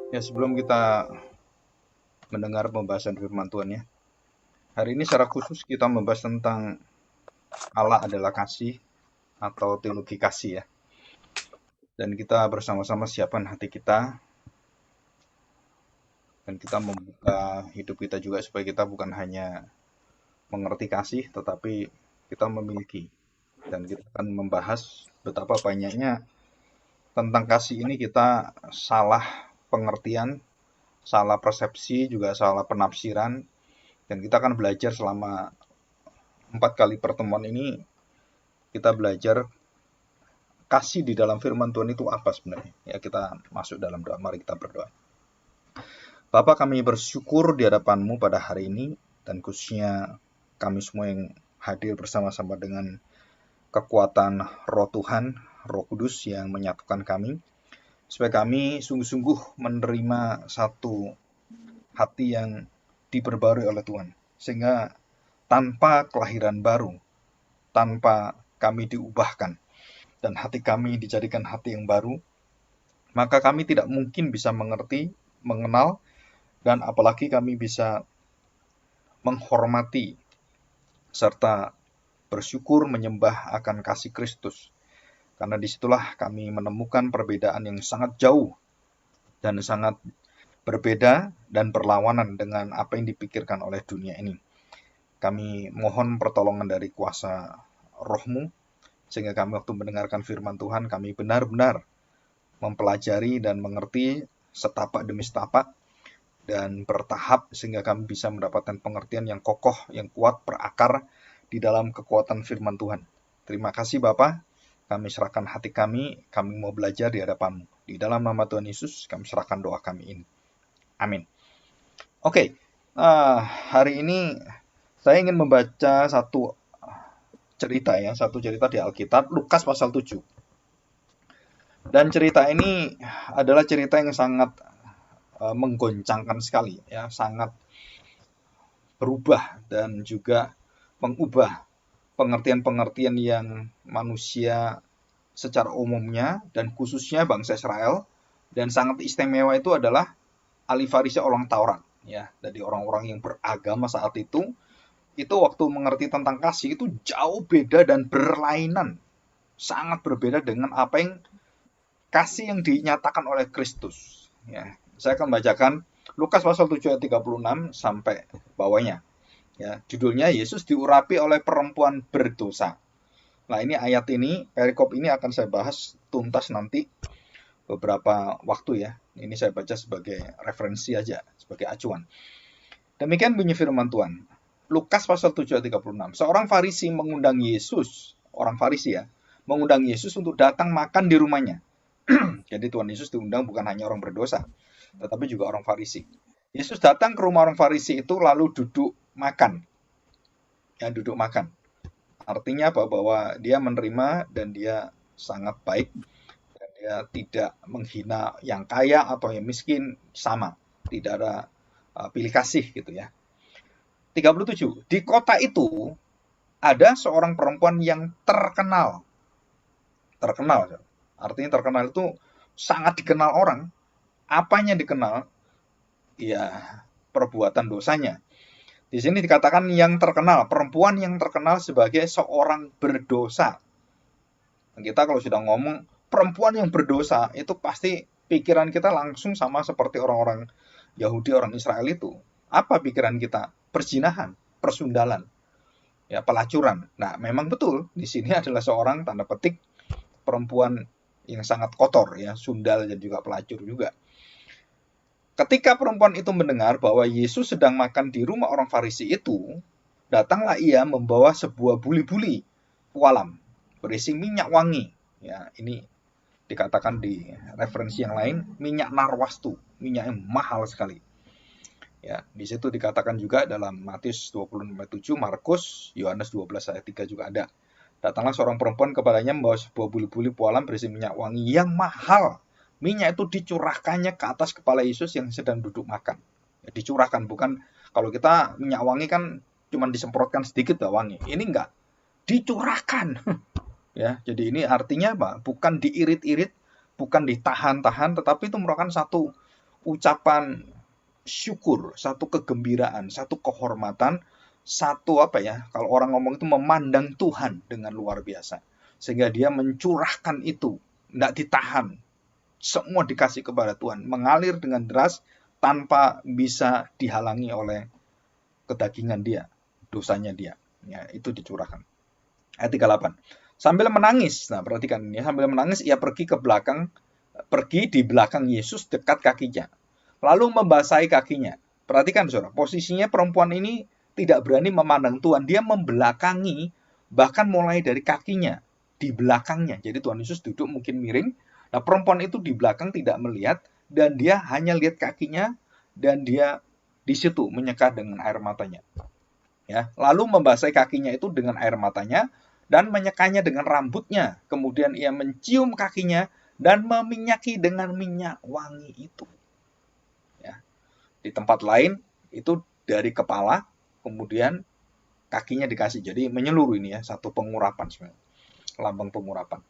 Ya, sebelum kita mendengar pembahasan firman Tuhan ya, hari ini secara khusus kita membahas tentang Allah adalah kasih atau teologi kasih ya. Dan kita bersama-sama siapkan hati kita dan kita membuka hidup kita juga supaya kita bukan hanya mengerti kasih tetapi kita memiliki. Dan kita akan membahas betapa banyaknya tentang kasih ini kita salah pengertian, salah persepsi, juga salah penafsiran. Dan kita akan belajar selama 4 kali pertemuan ini, kita belajar kasih di dalam firman Tuhan itu apa sebenarnya. Ya, kita masuk dalam doa. Mari kita berdoa. Bapa, kami bersyukur di hadapan-Mu pada hari ini, dan khususnya kami semua yang hadir bersama-sama dengan kekuatan Roh Tuhan, Roh Kudus yang menyatukan kami, supaya kami sungguh-sungguh menerima satu hati yang diperbarui oleh Tuhan. Sehingga tanpa kelahiran baru, tanpa kami diubahkan, dan hati kami dijadikan hati yang baru, maka kami tidak mungkin bisa mengerti, mengenal, dan apalagi kami bisa menghormati serta bersyukur menyembah akan kasih Kristus. Karena disitulah kami menemukan perbedaan yang sangat jauh dan sangat berbeda dan berlawanan dengan apa yang dipikirkan oleh dunia ini. Kami mohon pertolongan dari kuasa Roh-Mu, sehingga kami waktu mendengarkan firman Tuhan, kami benar-benar mempelajari dan mengerti setapak demi setapak dan bertahap sehingga kami bisa mendapatkan pengertian yang kokoh, yang kuat, berakar di dalam kekuatan firman Tuhan. Terima kasih Bapa, kami serahkan hati kami mau belajar di hadapan-Mu. Di dalam nama Tuhan Yesus, kami serahkan doa kami ini. Amin. Oke, hari ini saya ingin membaca satu cerita di Alkitab, Lukas pasal 7. Dan cerita ini adalah cerita yang sangat menggoncangkan sekali ya, sangat berubah dan juga mengubah pengertian-pengertian yang manusia secara umumnya dan khususnya bangsa Israel, dan sangat istimewa itu adalah ahli Farisi orang Taurat ya, dari orang-orang yang beragama saat itu waktu mengerti tentang kasih itu jauh beda dan berlainan, sangat berbeda dengan apa yang kasih yang dinyatakan oleh Kristus ya. Saya akan bacakan Lukas pasal 7 ayat 36 sampai bawahnya. Ya, judulnya Yesus diurapi oleh perempuan berdosa. Nah, ini ayat ini, perikop ini akan saya bahas tuntas nanti beberapa waktu ya. Ini saya baca sebagai referensi aja, sebagai acuan. Demikian bunyi firman Tuhan. Lukas pasal 7 ayat 36. Seorang Farisi mengundang Yesus, orang Farisi ya, mengundang Yesus untuk datang makan di rumahnya. Jadi Tuhan Yesus diundang bukan hanya orang berdosa, tetapi juga orang Farisi. Yesus datang ke rumah orang Farisi itu lalu duduk makan. Ya, duduk makan. Artinya apa? Bahwa dia menerima dan dia sangat baik. Dan dia tidak menghina yang kaya atau yang miskin, sama. Tidak ada pilih kasih gitu ya. 37. Di kota itu ada seorang perempuan yang terkenal. Terkenal. Artinya terkenal itu sangat dikenal orang. Apanya dikenal? Ya, perbuatan dosanya. Di sini dikatakan yang terkenal, perempuan yang terkenal sebagai seorang berdosa. Kita kalau sudah ngomong perempuan yang berdosa, itu pasti pikiran kita langsung sama seperti orang-orang Yahudi, orang Israel itu. Apa pikiran kita? Perzinahan, persundalan, ya, pelacuran. Nah, memang betul di sini adalah seorang tanda petik perempuan yang sangat kotor ya, sundal dan juga pelacur juga. Ketika perempuan itu mendengar bahwa Yesus sedang makan di rumah orang Farisi itu, datanglah ia membawa sebuah buli-buli pualam berisi minyak wangi. Ya, ini dikatakan di referensi yang lain, minyak narwastu, minyak yang mahal sekali. Ya, di situ dikatakan juga dalam Matius 26:7, Markus, Yohanes 12 ayat 3 juga ada. Datanglah seorang perempuan kepadanya membawa sebuah buli-buli pualam berisi minyak wangi yang mahal. Minyak itu dicurahkannya ke atas kepala Yesus yang sedang duduk makan. Ya, dicurahkan, bukan kalau kita minyak wangi kan cuma disemprotkan sedikit lah wangi. Ini enggak, dicurahkan. Ya, jadi ini artinya apa? Bukan diirit-irit, bukan ditahan-tahan, tetapi itu merupakan satu ucapan syukur, satu kegembiraan, satu kehormatan, satu apa ya, kalau orang ngomong itu memandang Tuhan dengan luar biasa. Sehingga dia mencurahkan itu, tidak ditahan. Semua dikasih kepada Tuhan, mengalir dengan deras tanpa bisa dihalangi oleh kedagingan dia, dosanya dia. Ya, itu dicurahkan. Ayat 38. Sambil menangis, nah perhatikan ini, sambil menangis ia pergi di belakang Yesus dekat kakinya, lalu membasahi kakinya. Perhatikan saudara, posisinya perempuan ini tidak berani memandang Tuhan, dia membelakangi, bahkan mulai dari kakinya, di belakangnya. Jadi Tuhan Yesus duduk mungkin miring, nah perempuan itu di belakang tidak melihat, dan dia hanya lihat kakinya, dan dia di situ menyeka dengan air matanya. Ya, lalu membasahi kakinya itu dengan air matanya, dan menyekanya dengan rambutnya. Kemudian ia mencium kakinya, dan meminyaki dengan minyak wangi itu. Ya. Di tempat lain, itu dari kepala, kemudian kakinya dikasih. Jadi menyeluruh ini ya, satu pengurapan sebenarnya. Lambang pengurapan.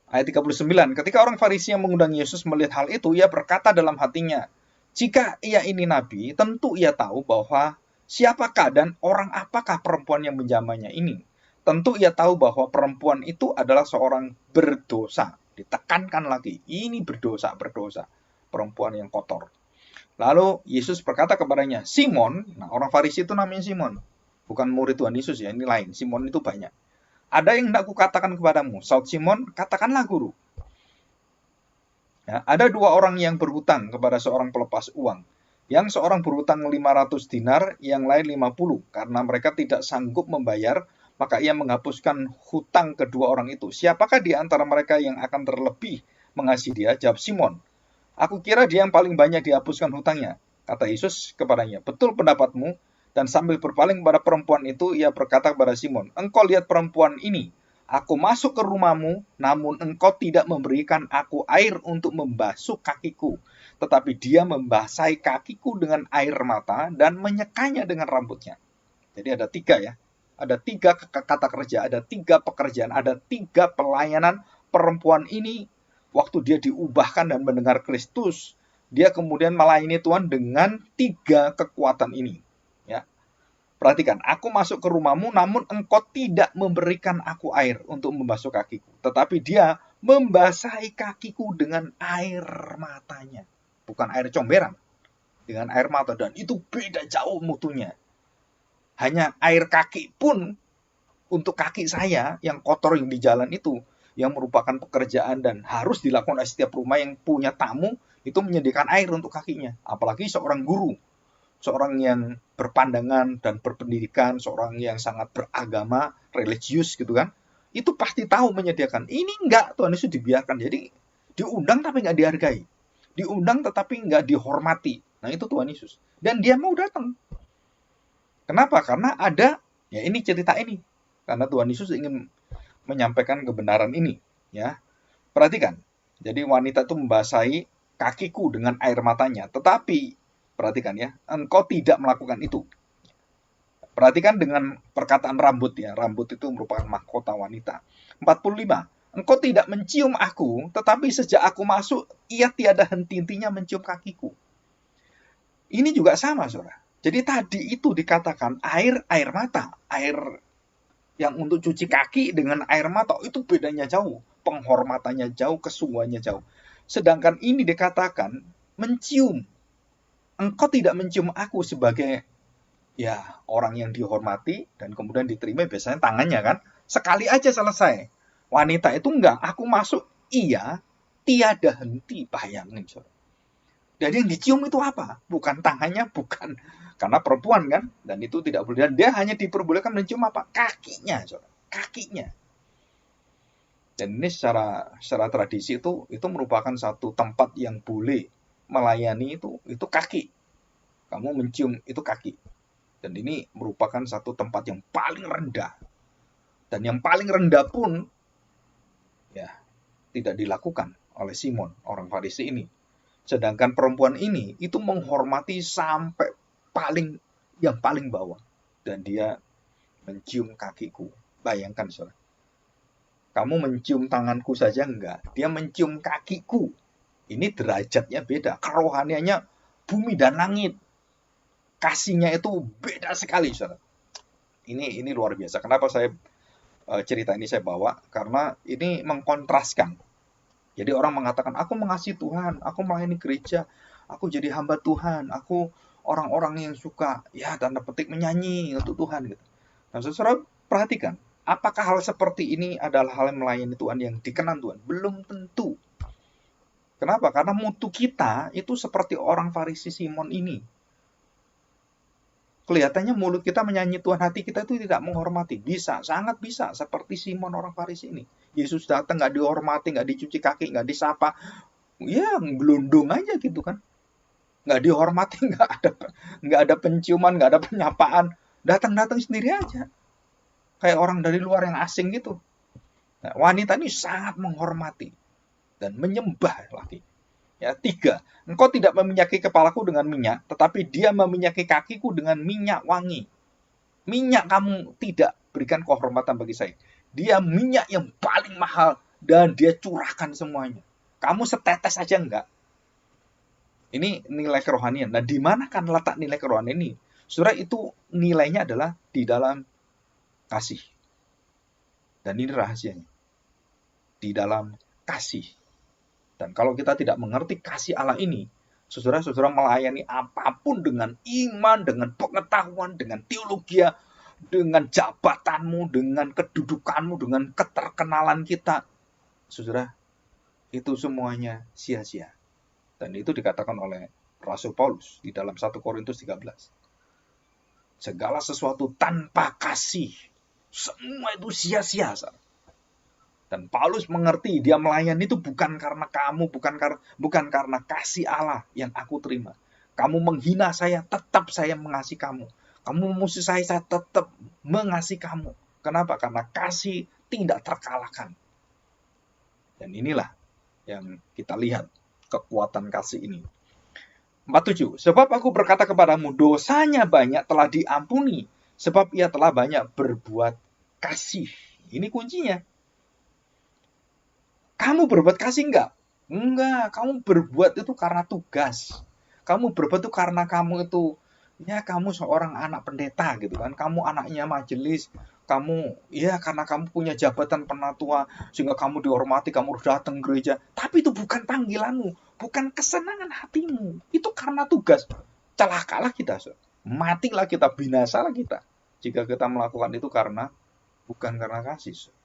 Ayat 39, ketika orang Farisi yang mengundang Yesus melihat hal itu, ia berkata dalam hatinya, jika ia ini nabi, tentu ia tahu bahwa siapakah dan orang apakah perempuan yang menjamahnya ini. Tentu ia tahu bahwa perempuan itu adalah seorang berdosa. Ditekankan lagi, ini berdosa. Perempuan yang kotor. Lalu Yesus berkata kepadanya, Simon, nah orang Farisi itu namanya Simon. Bukan murid Tuhan Yesus ya, ini lain. Simon itu banyak. Ada yang hendak kukatakan kepadamu. Saud Simon, katakanlah guru. Ya, ada dua orang yang berhutang kepada seorang pelepas uang. Yang seorang berhutang 500 dinar, yang lain 50. Karena mereka tidak sanggup membayar, maka ia menghapuskan hutang kedua orang itu. Siapakah di antara mereka yang akan terlebih mengasihi dia? Jawab Simon. Aku kira dia yang paling banyak dihapuskan hutangnya. Kata Yesus kepadanya, betul pendapatmu. Dan sambil berpaling kepada perempuan itu, ia berkata kepada Simon, engkau lihat perempuan ini. Aku masuk ke rumahmu, namun engkau tidak memberikan aku air untuk membasuh kakiku. Tetapi dia membasahi kakiku dengan air mata dan menyekanya dengan rambutnya. Jadi ada tiga ya. Ada tiga kata kerja, ada tiga pekerjaan, ada tiga pelayanan perempuan ini. Waktu dia diubahkan dan mendengar Kristus, dia kemudian melayani Tuhan dengan tiga kekuatan ini. Ya. Perhatikan, aku masuk ke rumahmu, namun engkau tidak memberikan aku air untuk membasuh kakiku. Tetapi dia membasahi kakiku dengan air matanya. Bukan air comberan, dengan air mata. Dan itu beda jauh mutunya. Hanya air kaki pun, untuk kaki saya yang kotor yang di jalan itu, yang merupakan pekerjaan dan harus dilakukan oleh setiap rumah yang punya tamu, itu menyediakan air untuk kakinya. Apalagi seorang guru, seorang yang berpandangan dan berpendidikan, seorang yang sangat beragama, religius gitu kan, itu pasti tahu menyediakan. Ini enggak, Tuhan Yesus dibiarkan. Jadi diundang tapi enggak dihargai. Diundang tetapi enggak dihormati. Nah itu Tuhan Yesus. Dan dia mau datang. Kenapa? Karena ada, ya ini cerita ini. Karena Tuhan Yesus ingin menyampaikan kebenaran ini. Ya, perhatikan. Jadi wanita itu membasahi kakiku dengan air matanya. Tetapi, perhatikan ya, engkau tidak melakukan itu. Perhatikan dengan perkataan rambut ya. Rambut itu merupakan mahkota wanita. 45. Engkau tidak mencium aku, tetapi sejak aku masuk, ia tiada henti-hentinya mencium kakiku. Ini juga sama, saudara. Jadi tadi itu dikatakan air mata. Air yang untuk cuci kaki dengan air mata, itu bedanya jauh. Penghormatannya jauh, kesungguhannya jauh. Sedangkan ini dikatakan mencium. Engkau tidak mencium aku sebagai ya orang yang dihormati dan kemudian diterima biasanya tangannya kan. Sekali aja selesai. Wanita itu enggak, aku masuk, iya, tiada henti. Bayangin, saudara. Dan yang dicium itu apa? Bukan tangannya, bukan. Karena perempuan kan, dan itu tidak boleh. Dan dia hanya diperbolehkan mencium apa? Kakinya, saudara. Kakinya. Dan ini secara tradisi itu merupakan satu tempat yang boleh melayani itu kaki. Kamu mencium itu kaki. Dan ini merupakan satu tempat yang paling rendah. Dan yang paling rendah pun ya tidak dilakukan oleh Simon, orang Farisi ini. Sedangkan perempuan ini itu menghormati sampai yang paling bawah. Dan dia mencium kakiku. Bayangkan, saudara. Kamu mencium tanganku saja enggak. Dia mencium kakiku. Ini derajatnya beda, kerohaniannya bumi dan langit. Kasihnya itu beda sekali, saudara. Ini luar biasa. Kenapa saya cerita ini saya bawa? Karena ini mengkontraskan. Jadi orang mengatakan, aku mengasihi Tuhan, aku melayani gereja, aku jadi hamba Tuhan, aku orang-orang yang suka, ya tanda petik menyanyi untuk Tuhan. Gitu. Nah, saudara perhatikan, apakah hal seperti ini adalah hal yang melayani Tuhan yang dikenan Tuhan? Belum tentu. Kenapa? Karena mutu kita itu seperti orang Farisi Simon ini. Kelihatannya mulut kita menyanyi Tuhan, hati kita itu tidak menghormati. Bisa, sangat bisa. Seperti Simon orang Farisi ini. Yesus datang nggak dihormati, nggak dicuci kaki, nggak disapa. Ya, gelundung aja gitu kan. Nggak dihormati, nggak ada penciuman, nggak ada penyapaan. Datang-datang sendiri aja. Kayak orang dari luar yang asing gitu. Nah, wanita ini sangat menghormati. Dan menyembah lagi. Ya, 3. Engkau tidak meminyaki kepalaku dengan minyak, tetapi dia meminyaki kakiku dengan minyak wangi. Minyak kamu tidak berikan kehormatan bagi saya. Dia minyak yang paling mahal dan dia curahkan semuanya. Kamu setetes aja enggak. Ini nilai kerohanian. Nah, di mana kan letak nilai kerohanian ini? Saudara, itu nilainya adalah di dalam kasih. Dan ini rahasianya. Di dalam kasih. Dan kalau kita tidak mengerti kasih Allah ini, saudara-saudara melayani apapun dengan iman, dengan pengetahuan, dengan teologi, dengan jabatanmu, dengan kedudukanmu, dengan keterkenalan kita, saudara, itu semuanya sia-sia. Dan itu dikatakan oleh Rasul Paulus di dalam 1 Korintus 13. Segala sesuatu tanpa kasih, semua itu sia-sia, saudara. Dan Paulus mengerti dia melayani itu bukan karena kamu, bukan karena kasih Allah yang aku terima. Kamu menghina saya, tetap saya mengasihi kamu. Kamu memusuhi saya tetap mengasihi kamu. Kenapa? Karena kasih tidak terkalahkan. Dan inilah yang kita lihat kekuatan kasih ini. 47. Sebab aku berkata kepadamu, dosanya banyak telah diampuni, sebab ia telah banyak berbuat kasih. Ini kuncinya. Kamu berbuat kasih enggak? Enggak, kamu berbuat itu karena tugas. Kamu berbuat itu karena kamu itu, ya kamu seorang anak pendeta gitu kan. Kamu anaknya majelis, kamu, ya karena kamu punya jabatan penatua, sehingga kamu dihormati, kamu harus datang gereja. Tapi itu bukan panggilanmu, bukan kesenangan hatimu. Itu karena tugas. Celakalah kita, matilah kita, binasalah kita. Jika kita melakukan itu bukan karena kasih.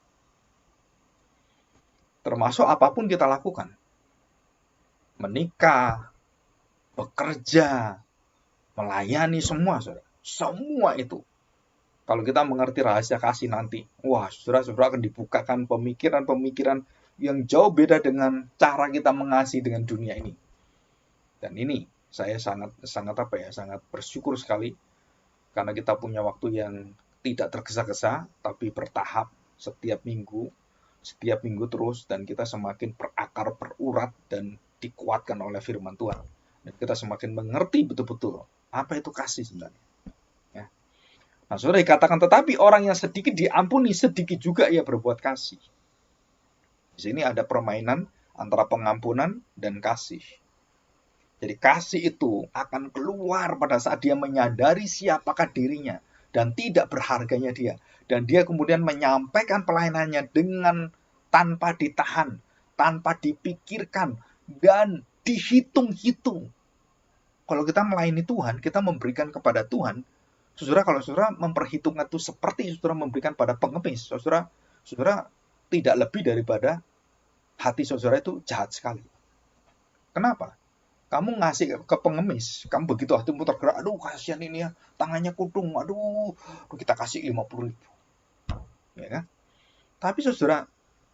Termasuk apapun kita lakukan. Menikah, bekerja, melayani semua, saudara. Semua itu. Kalau kita mengerti rahasia kasih nanti, wah, saudara-saudara akan dibukakan pemikiran-pemikiran yang jauh beda dengan cara kita mengasihi dengan dunia ini. Dan ini saya sangat bersyukur sekali karena kita punya waktu yang tidak tergesa-gesa, tapi bertahap setiap minggu terus, dan kita semakin berakar, berurat, dan dikuatkan oleh firman Tuhan. Dan kita semakin mengerti betul-betul apa itu kasih sebenarnya. Ya. Nah, saudara dikatakan, tetapi orang yang sedikit diampuni, sedikit juga ia berbuat kasih. Di sini ada permainan antara pengampunan dan kasih. Jadi kasih itu akan keluar pada saat dia menyadari siapakah dirinya dan tidak berharganya dia. Dan dia kemudian menyampaikan pelayanannya dengan tanpa ditahan, tanpa dipikirkan, dan dihitung-hitung. Kalau kita melayani Tuhan, kita memberikan kepada Tuhan, saudara, kalau saudara memperhitungkan itu seperti saudara memberikan pada pengemis, saudara tidak lebih daripada hati saudara itu jahat sekali. Kenapa? Kamu ngasih ke pengemis, kamu begitu hatimu tergerak, aduh kasihan ini ya, tangannya kutung, aduh kita kasih 50.000. Ya kan? Tapi saudara,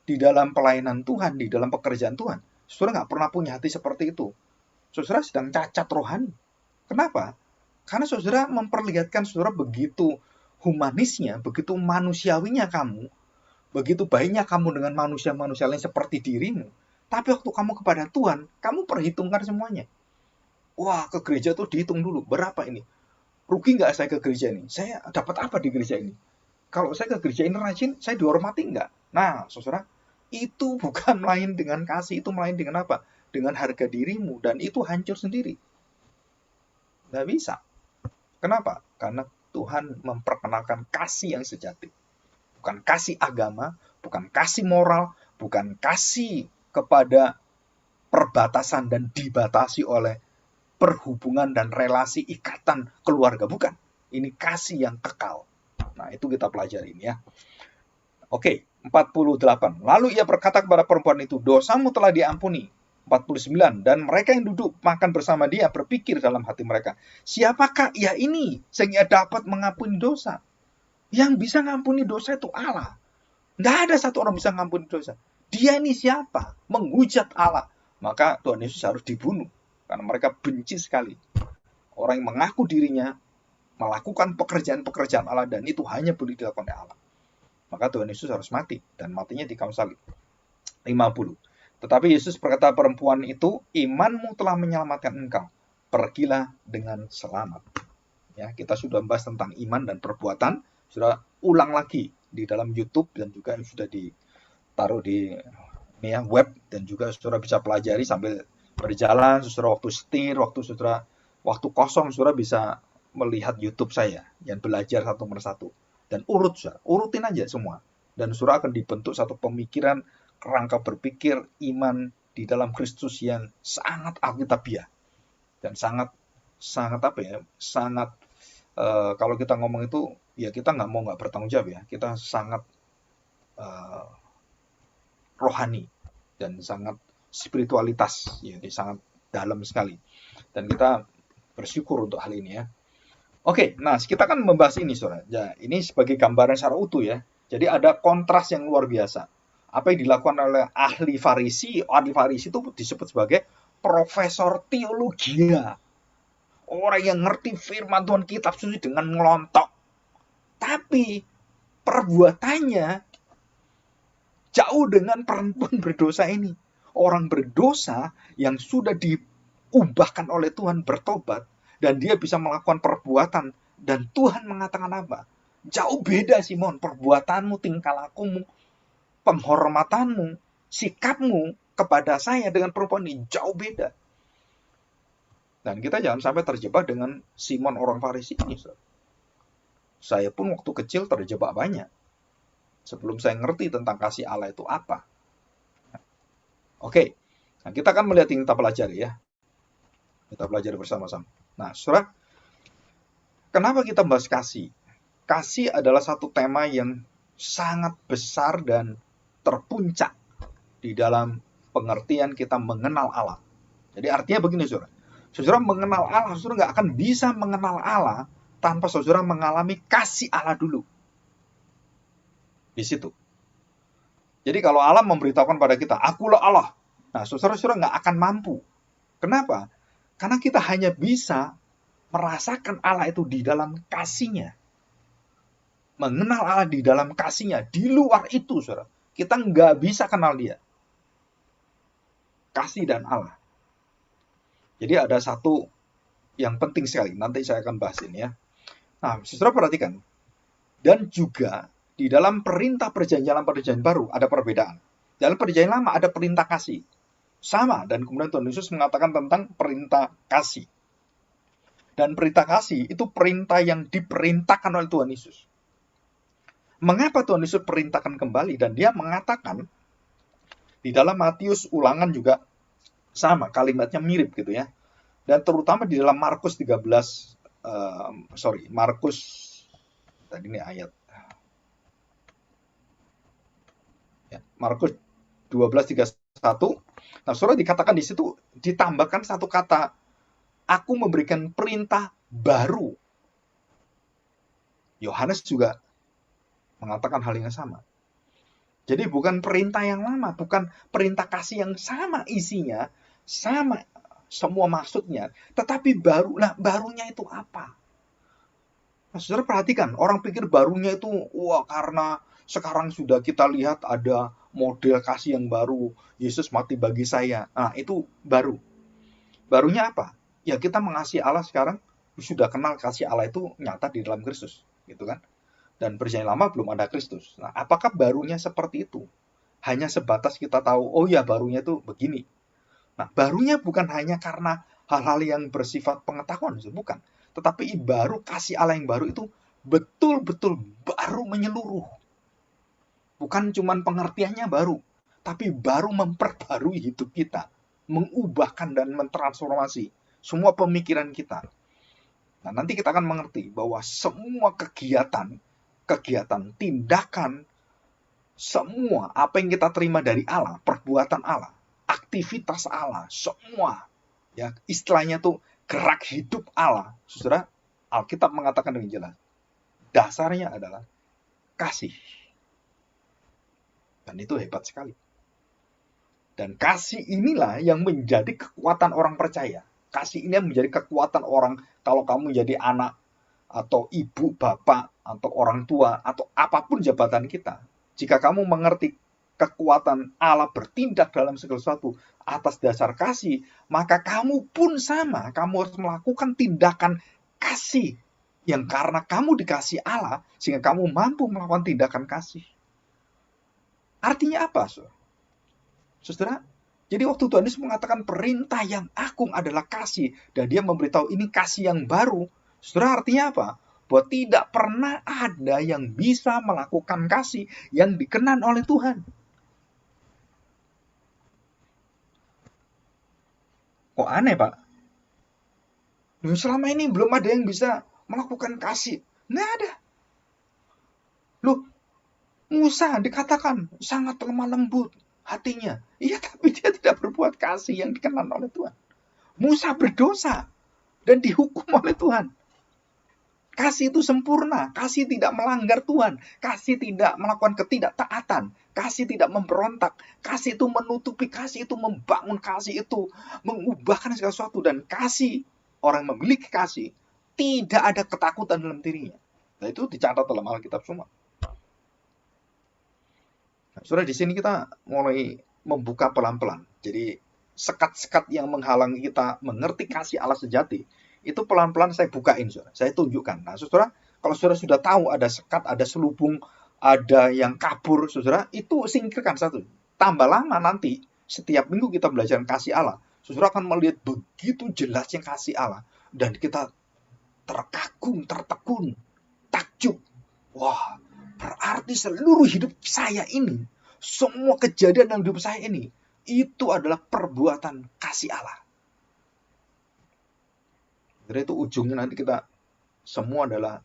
di dalam pelayanan Tuhan, di dalam pekerjaan Tuhan, saudara nggak pernah punya hati seperti itu. Saudara sedang cacat rohani. Kenapa? Karena saudara memperlihatkan saudara begitu humanisnya, begitu manusiawinya kamu, begitu baiknya kamu dengan manusia-manusia lain seperti dirimu. Tapi waktu kamu kepada Tuhan, kamu perhitungkan semuanya. Wah, ke gereja tuh dihitung dulu, berapa ini? Rugi nggak saya ke gereja ini? Saya dapat apa di gereja ini? Kalau saya ke gereja ini rajin, saya dihormati nggak? Nah, saudara, Itu bukan main dengan kasih, itu main dengan apa? Dengan harga dirimu, dan itu hancur sendiri. Nggak bisa. Kenapa? Karena Tuhan memperkenalkan kasih yang sejati. Bukan kasih agama, bukan kasih moral, bukan kasih kepada perbatasan dan dibatasi oleh perhubungan dan relasi ikatan keluarga. Bukan. Ini kasih yang kekal. Nah, itu kita pelajarin ya. Oke, 48. Lalu ia berkata kepada perempuan itu, dosamu telah diampuni. 49. Dan mereka yang duduk makan bersama dia berpikir dalam hati mereka, siapakah ia ini sehingga dapat mengampuni dosa? Yang bisa mengampuni dosa itu Allah. Tidak ada satu orang bisa mengampuni dosa. Dia ini siapa? Menghujat Allah. Maka Tuhan Yesus harus dibunuh. Karena mereka benci sekali. Orang yang mengaku dirinya melakukan pekerjaan-pekerjaan Allah dan itu hanya boleh dilakukan oleh Allah. Maka Tuhan Yesus harus mati. Dan matinya di kayu salib. 50. Tetapi Yesus berkata perempuan itu, imanmu telah menyelamatkan engkau. Pergilah dengan selamat. Ya, kita sudah membahas tentang iman dan perbuatan. Sudah ulang lagi di dalam YouTube dan juga sudah ditaruh di web dan juga saudara bisa pelajari sambil berjalan, saudara waktu setir, waktu kosong, saudara bisa melihat YouTube saya yang belajar satu persatu dan urutin aja semua dan saudara akan dibentuk satu pemikiran kerangka berpikir iman di dalam Kristus yang sangat alkitabiah dan sangat kalau kita ngomong itu ya kita nggak bertanggung jawab ya, kita sangat rohani dan sangat spiritualitas ya, sangat dalam sekali dan kita bersyukur untuk hal ini ya. Oke, nah kita kan membahas ini saudara ya, ini sebagai gambaran secara utuh ya, jadi ada kontras yang luar biasa apa yang dilakukan oleh ahli Farisi itu disebut sebagai profesor teologi, orang yang ngerti firman Tuhan kitab suci dengan ngelontok, tapi perbuatannya jauh dengan perempuan berdosa ini. Orang berdosa yang sudah diubahkan oleh Tuhan bertobat dan dia bisa melakukan perbuatan dan Tuhan mengatakan apa? Jauh beda Simon, perbuatanmu, tingkah lakumu, penghormatanmu, sikapmu kepada saya dengan perempuan ini jauh beda. Dan kita jangan sampai terjebak dengan Simon orang Farisi ini. Saya pun waktu kecil terjebak banyak. Sebelum saya ngerti tentang kasih Allah itu apa. Oke, nah kita akan melihat yang kita pelajari ya. Kita pelajari bersama-sama. Nah, saudara, kenapa kita bahas kasih? Kasih adalah satu tema yang sangat besar dan terpuncak di dalam pengertian kita mengenal Allah. Jadi artinya begini, saudara. Saudara mengenal Allah, saudara nggak akan bisa mengenal Allah tanpa saudara mengalami kasih Allah dulu. Di situ. Jadi kalau Allah memberitahukan pada kita, akulah Allah. Nah, saudara-saudara nggak akan mampu. Kenapa? Karena kita hanya bisa merasakan Allah itu di dalam kasih-Nya. Mengenal Allah di dalam kasih-Nya. Di luar itu, saudara. Kita nggak bisa kenal Dia. Kasih dan Allah. Jadi ada satu yang penting sekali. Nanti saya akan bahas ini ya. Nah, saudara perhatikan. Dan juga di dalam perintah perjanjian baru ada perbedaan. Dalam perjanjian lama ada perintah kasih. Sama, dan kemudian Tuhan Yesus mengatakan tentang perintah kasih. Dan perintah kasih itu perintah yang diperintahkan oleh Tuhan Yesus. Mengapa Tuhan Yesus perintahkan kembali? Dan dia mengatakan, di dalam Matius ulangan juga sama, kalimatnya mirip gitu ya. Dan terutama di dalam Markus 13, Markus, tadi ini ayat. Ya, Markus 12:31. Nah, saudara dikatakan di situ ditambahkan satu kata, aku memberikan perintah baru. Yohanes juga mengatakan hal yang sama. Jadi bukan perintah yang lama, bukan perintah kasih yang sama isinya, sama semua maksudnya, tetapi baru. Nah, barunya itu apa? Nah, saudara perhatikan, orang pikir barunya itu, wah karena sekarang sudah kita lihat ada model kasih yang baru, Yesus mati bagi saya. Nah, itu baru. Barunya apa? Ya kita mengasihi Allah sekarang, sudah kenal kasih Allah itu nyata di dalam Kristus, gitu kan? Dan perjanjian lama belum ada Kristus. Nah, apakah barunya seperti itu? Hanya sebatas kita tahu, oh ya barunya itu begini. Nah, barunya bukan hanya karena hal-hal yang bersifat pengetahuan, bukan. Tetapi baru kasih Allah yang baru itu betul-betul baru menyeluruh. Bukan cuman pengertiannya baru, tapi baru memperbarui hidup kita, mengubahkan dan mentransformasi semua pemikiran kita. Nah, nanti kita akan mengerti bahwa semua kegiatan, tindakan, semua apa yang kita terima dari Allah, perbuatan Allah, aktivitas Allah, semua, ya istilahnya tuh gerak hidup Allah. Saudara, Alkitab mengatakan dengan jelas, dasarnya adalah kasih. Dan itu hebat sekali. Dan kasih inilah yang menjadi kekuatan orang percaya. Kasih ini yang menjadi kekuatan orang kalau kamu jadi anak atau ibu, bapak, atau orang tua, atau apapun jabatan kita. Jika kamu mengerti kekuatan Allah bertindak dalam segala sesuatu atas dasar kasih, maka kamu pun sama. Kamu harus melakukan tindakan kasih yang karena kamu dikasih Allah, sehingga kamu mampu melakukan tindakan kasih. Artinya apa, saudara? Jadi waktu Tuhan Yesus mengatakan perintah yang agung adalah kasih, dan dia memberitahu ini kasih yang baru, saudara, artinya apa? Bahwa tidak pernah ada yang bisa melakukan kasih yang dikenan oleh Tuhan. Kok aneh, Pak? Selama ini belum ada yang bisa melakukan kasih. Nggak ada. Loh, Musa dikatakan sangat lemah lembut hatinya. Iya, tapi dia tidak berbuat kasih yang dikenan oleh Tuhan. Musa berdosa dan dihukum oleh Tuhan. Kasih itu sempurna, kasih tidak melanggar Tuhan, kasih tidak melakukan ketidaktaatan, kasih tidak memberontak, kasih itu menutupi, kasih itu membangun, kasih itu mengubahkan segala sesuatu, dan kasih, orang yang memiliki kasih, tidak ada ketakutan dalam dirinya. Nah, itu dicatat dalam Alkitab semua. Nah, saudara, di sini kita mulai membuka pelan-pelan. Jadi sekat-sekat yang menghalangi kita mengerti kasih Allah sejati, itu pelan-pelan saya bukain, saudara. Saya tunjukkan. Nah, saudara, kalau saudara sudah tahu ada sekat, ada selubung, ada yang kabur, saudara, itu singkirkan satu. Tambah lama nanti, setiap minggu kita belajar kasih Allah, saudara akan melihat begitu jelasnya kasih Allah. Dan kita terkagum, tertegun, takjub. Wah, berarti seluruh hidup saya ini, semua kejadian dalam hidup saya ini, itu adalah perbuatan kasih Allah. Jadi itu ujungnya nanti kita semua adalah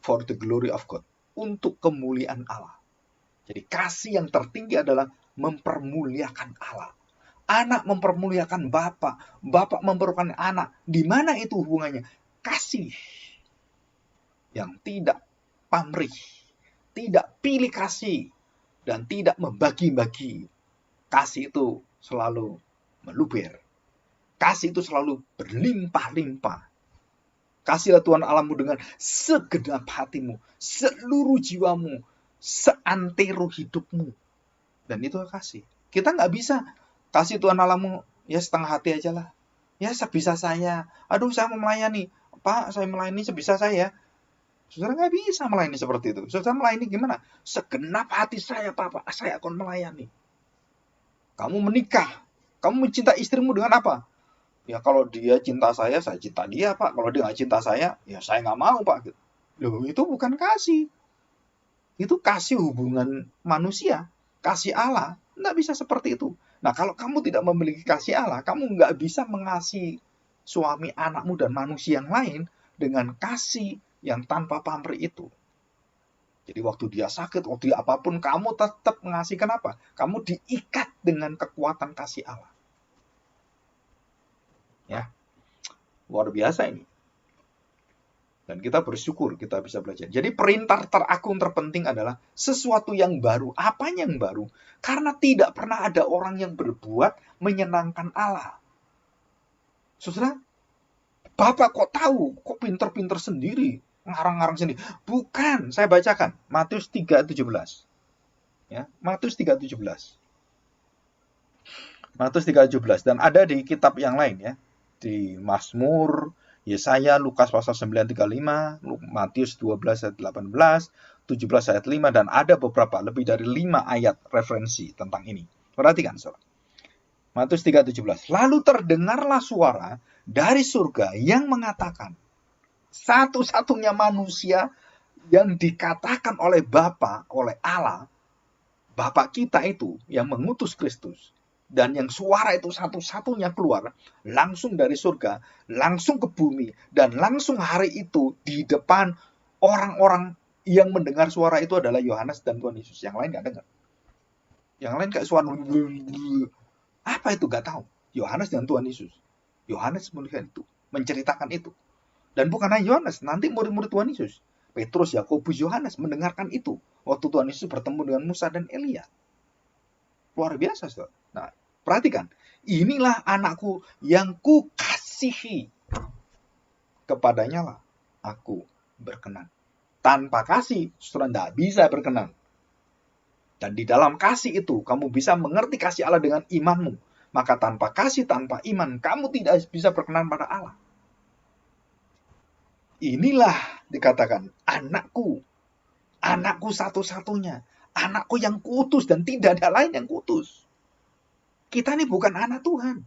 for the glory of God, untuk kemuliaan Allah. Jadi kasih yang tertinggi adalah mempermuliakan Allah. Anak mempermuliakan Bapa, Bapa mempermuliakan anak. Di mana itu hubungannya? Kasih yang tidak pamrih, tidak pilih kasih, dan tidak membagi-bagi. Kasih itu selalu meluber. Kasih itu selalu berlimpah-limpah. Kasihlah Tuhan Allahmu dengan segenap hatimu, seluruh jiwamu, seantero hidupmu. Dan itu kasih. Kita nggak bisa kasih Tuhan Allahmu ya setengah hati aja lah. Ya sebisa saya. Aduh, saya mau melayani. Pak, saya melayani sebisa saya. Saudara nggak bisa melayani seperti itu. Saudara melayani gimana? Segenap hati saya, Pak, saya akan melayani. Kamu menikah. Kamu mencintai istrimu dengan apa? Ya kalau dia cinta saya cinta dia, Pak. Kalau dia nggak cinta saya, ya saya nggak mau, Pak. Loh, itu bukan kasih. Itu kasih hubungan manusia. Kasih Allah. Nggak bisa seperti itu. Nah, kalau kamu tidak memiliki kasih Allah, kamu nggak bisa mengasihi suami, anakmu, dan manusia yang lain dengan kasih yang tanpa pamrih itu. Jadi waktu dia sakit, waktu dia apapun, kamu tetap mengasihi. Kenapa? Kamu diikat dengan kekuatan kasih Allah. Ya, luar biasa ini. Dan kita bersyukur kita bisa belajar. Jadi perintah teragung terpenting adalah sesuatu yang baru. Apa yang baru? Karena tidak pernah ada orang yang berbuat menyenangkan Allah. Saudara, Bapak kok tahu? Kok pinter-pinter sendiri? Ngarang-ngarang sendiri? Bukan, saya bacakan. Matius 3:17. Ya, Matius 3:17. Matius 3:17. Dan ada di kitab yang lain ya. Di Mazmur, Yesaya, Lukas pasal 9:35, Matius 12:18, 17 ayat 5 dan ada beberapa lebih dari 5 ayat referensi tentang ini. Perhatikan, Saudara. Matius 3:17. Lalu terdengarlah suara dari surga yang mengatakan, satu-satunya manusia yang dikatakan oleh Bapa, oleh Allah, Bapa kita itu yang mengutus Kristus, dan yang suara itu satu-satunya keluar langsung dari surga, langsung ke bumi, dan langsung hari itu di depan orang-orang yang mendengar suara itu adalah Yohanes dan Tuhan Yesus. Yang lain nggak dengar. Yang lain kayak suara apa itu nggak tahu. Yohanes dan Tuhan Yesus. Yohanes melihat itu, menceritakan itu. Dan bukan hanya Yohanes, nanti murid-murid Tuhan Yesus, Petrus, Yakobus, Yohanes mendengarkan itu waktu Tuhan Yesus bertemu dengan Musa dan Elia. Luar biasa, Saudara. Nah, perhatikan. Inilah anakku yang kukasihi. Kepadanya lah aku berkenan. Tanpa kasih, saudara tidak bisa berkenan. Dan di dalam kasih itu, kamu bisa mengerti kasih Allah dengan imanmu. Maka tanpa kasih, tanpa iman, kamu tidak bisa berkenan pada Allah. Inilah dikatakan anakku. Anakku satu-satunya. Anakku yang kuutus dan tidak ada lain yang kuutus. Kita ini bukan anak Tuhan.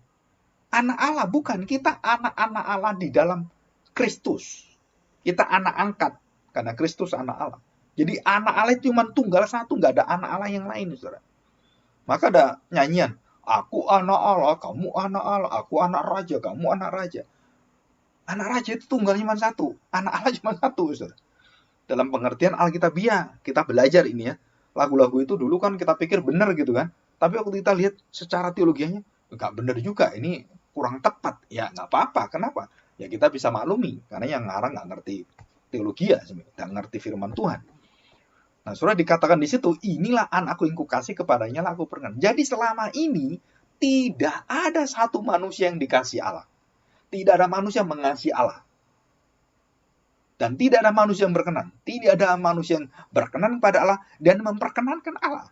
Anak Allah, bukan. Kita anak-anak Allah di dalam Kristus. Kita anak angkat. Karena Kristus anak Allah. Jadi anak Allah itu cuma tunggal satu. Nggak ada anak Allah yang lain, saudara. Maka ada nyanyian. Aku anak Allah, kamu anak Allah. Aku anak raja, kamu anak raja. Anak raja itu tunggal cuma satu. Anak Allah cuma satu, saudara. Dalam pengertian Alkitabiah. Kita belajar ini ya. Lagu-lagu itu dulu kan kita pikir benar gitu kan. Tapi waktu kita lihat secara teologianya, nggak benar juga. Ini kurang tepat. Ya nggak apa-apa. Kenapa? Ya kita bisa maklumi. Karena yang ngarang nggak ngerti teologi ya. Nggak ngerti firman Tuhan. Nah, saudara dikatakan di situ, inilah anakku yang kukasih, kepadanya lah aku berkenan. Jadi selama ini, tidak ada satu manusia yang dikasih Allah. Tidak ada manusia yang mengasihi Allah. Dan tidak ada manusia yang berkenan. Tidak ada manusia yang berkenan kepada Allah dan memperkenankan Allah.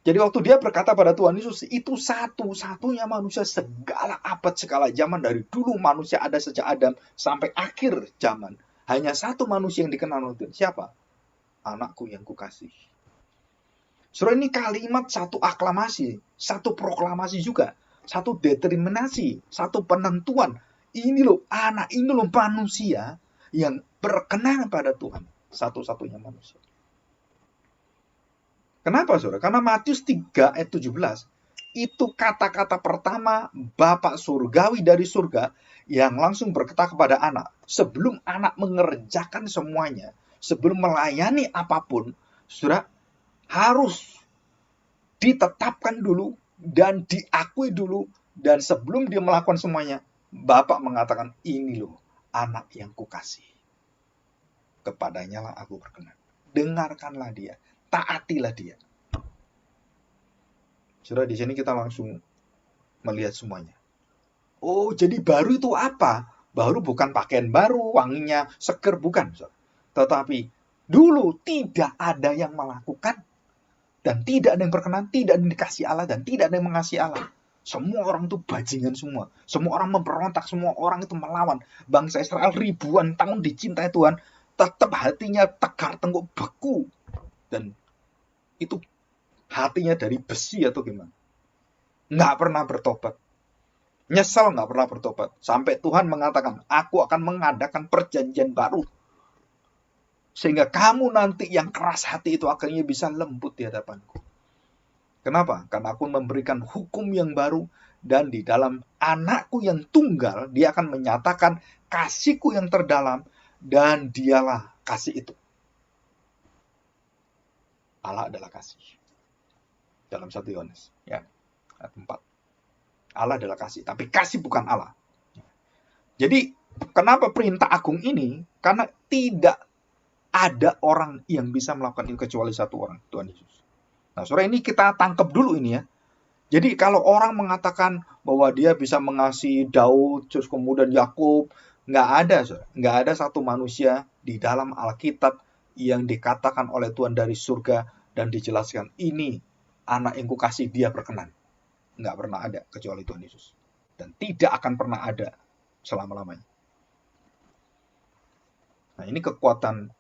Jadi waktu dia berkata pada Tuhan Yesus, itu satu-satunya manusia segala abad, segala zaman. Dari dulu manusia ada sejak Adam sampai akhir zaman. Hanya satu manusia yang dikenal oleh Tuhan. Siapa? Anakku yang kukasih. Saudara, ini kalimat satu aklamasi, satu proklamasi juga. Satu determinasi, satu penentuan. Ini loh anak, ini loh manusia yang berkenan pada Tuhan. Satu-satunya manusia. Kenapa, saudara? Karena Matius 3 ayat 17, itu kata-kata pertama Bapak surgawi dari surga yang langsung berkata kepada anak. Sebelum anak mengerjakan semuanya, sebelum melayani apapun, saudara, harus ditetapkan dulu dan diakui dulu. Dan sebelum dia melakukan semuanya, Bapak mengatakan, ini loh anak yang kukasih. Kepadanya lah aku berkenan. Dengarkanlah dia. Taatilah dia. Saudara, di sini kita langsung melihat semuanya. Oh, jadi baru itu apa? Baru bukan pakaian baru, wanginya seger, bukan. Saudara. Tetapi dulu tidak ada yang melakukan dan tidak ada yang berkenan, tidak ada yang dikasih Allah dan tidak ada yang mengasihi Allah. Semua orang itu bajingan semua. Semua orang memberontak, semua orang itu melawan. Bangsa Israel ribuan tahun dicintai Tuhan, tetap hatinya tegar tengkuk beku. Dan itu hatinya dari besi atau gimana. Nggak pernah bertobat. Nyesel nggak pernah bertobat. Sampai Tuhan mengatakan, aku akan mengadakan perjanjian baru. Sehingga kamu nanti yang keras hati itu akhirnya bisa lembut di hadapanku. Kenapa? Karena aku memberikan hukum yang baru. Dan di dalam anakku yang tunggal, dia akan menyatakan kasihku yang terdalam. Dan dialah kasih itu. Allah adalah kasih. Dalam 1 Yohanes. Ya, ayat 4. Allah adalah kasih. Tapi kasih bukan Allah. Jadi, kenapa perintah agung ini? Karena tidak ada orang yang bisa melakukan ini kecuali satu orang, Tuhan Yesus. Nah, saudara, ini kita tangkap dulu ini ya. Jadi kalau orang mengatakan bahwa dia bisa mengasihi Daud, terus kemudian Yakub, nggak ada, saudara. Nggak ada satu manusia di dalam Alkitab yang dikatakan oleh Tuhan dari surga dan dijelaskan, ini anak yang kukasih, dia berkenan. Nggak pernah ada kecuali Tuhan Yesus. Dan tidak akan pernah ada selama-lamanya. Nah, ini kekuatan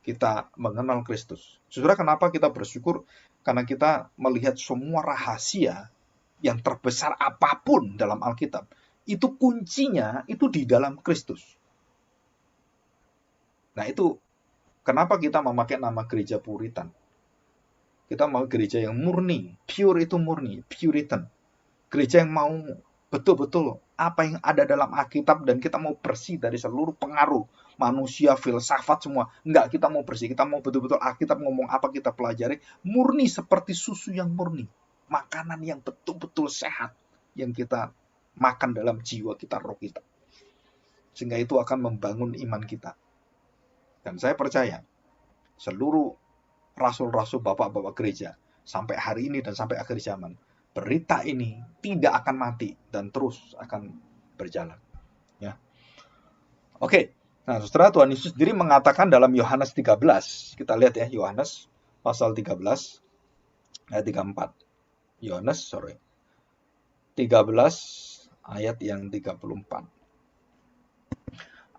kita mengenal Kristus. Saudara, kenapa kita bersyukur? Karena kita melihat semua rahasia yang terbesar apapun dalam Alkitab, itu kuncinya itu di dalam Kristus. Nah, itu kenapa kita memakai nama gereja Puritan. Kita mau gereja yang murni, pure itu murni, Puritan. Gereja yang mau betul-betul apa yang ada dalam Alkitab dan kita mau bersih dari seluruh pengaruh manusia, filsafat semua. Enggak, kita mau bersih, kita mau betul-betul Alkitab ngomong apa kita pelajari, murni seperti susu yang murni. Makanan yang betul-betul sehat yang kita makan dalam jiwa kita, roh kita. Sehingga itu akan membangun iman kita. Dan saya percaya seluruh rasul-rasul bapak-bapak gereja sampai hari ini dan sampai akhir zaman, berita ini tidak akan mati dan terus akan berjalan. Ya. Oke. Nah, saudara, Tuhan Yesus sendiri mengatakan dalam Yohanes 13. Kita lihat ya, Yohanes pasal 13 ayat 34. Yohanes, 13 ayat yang 34.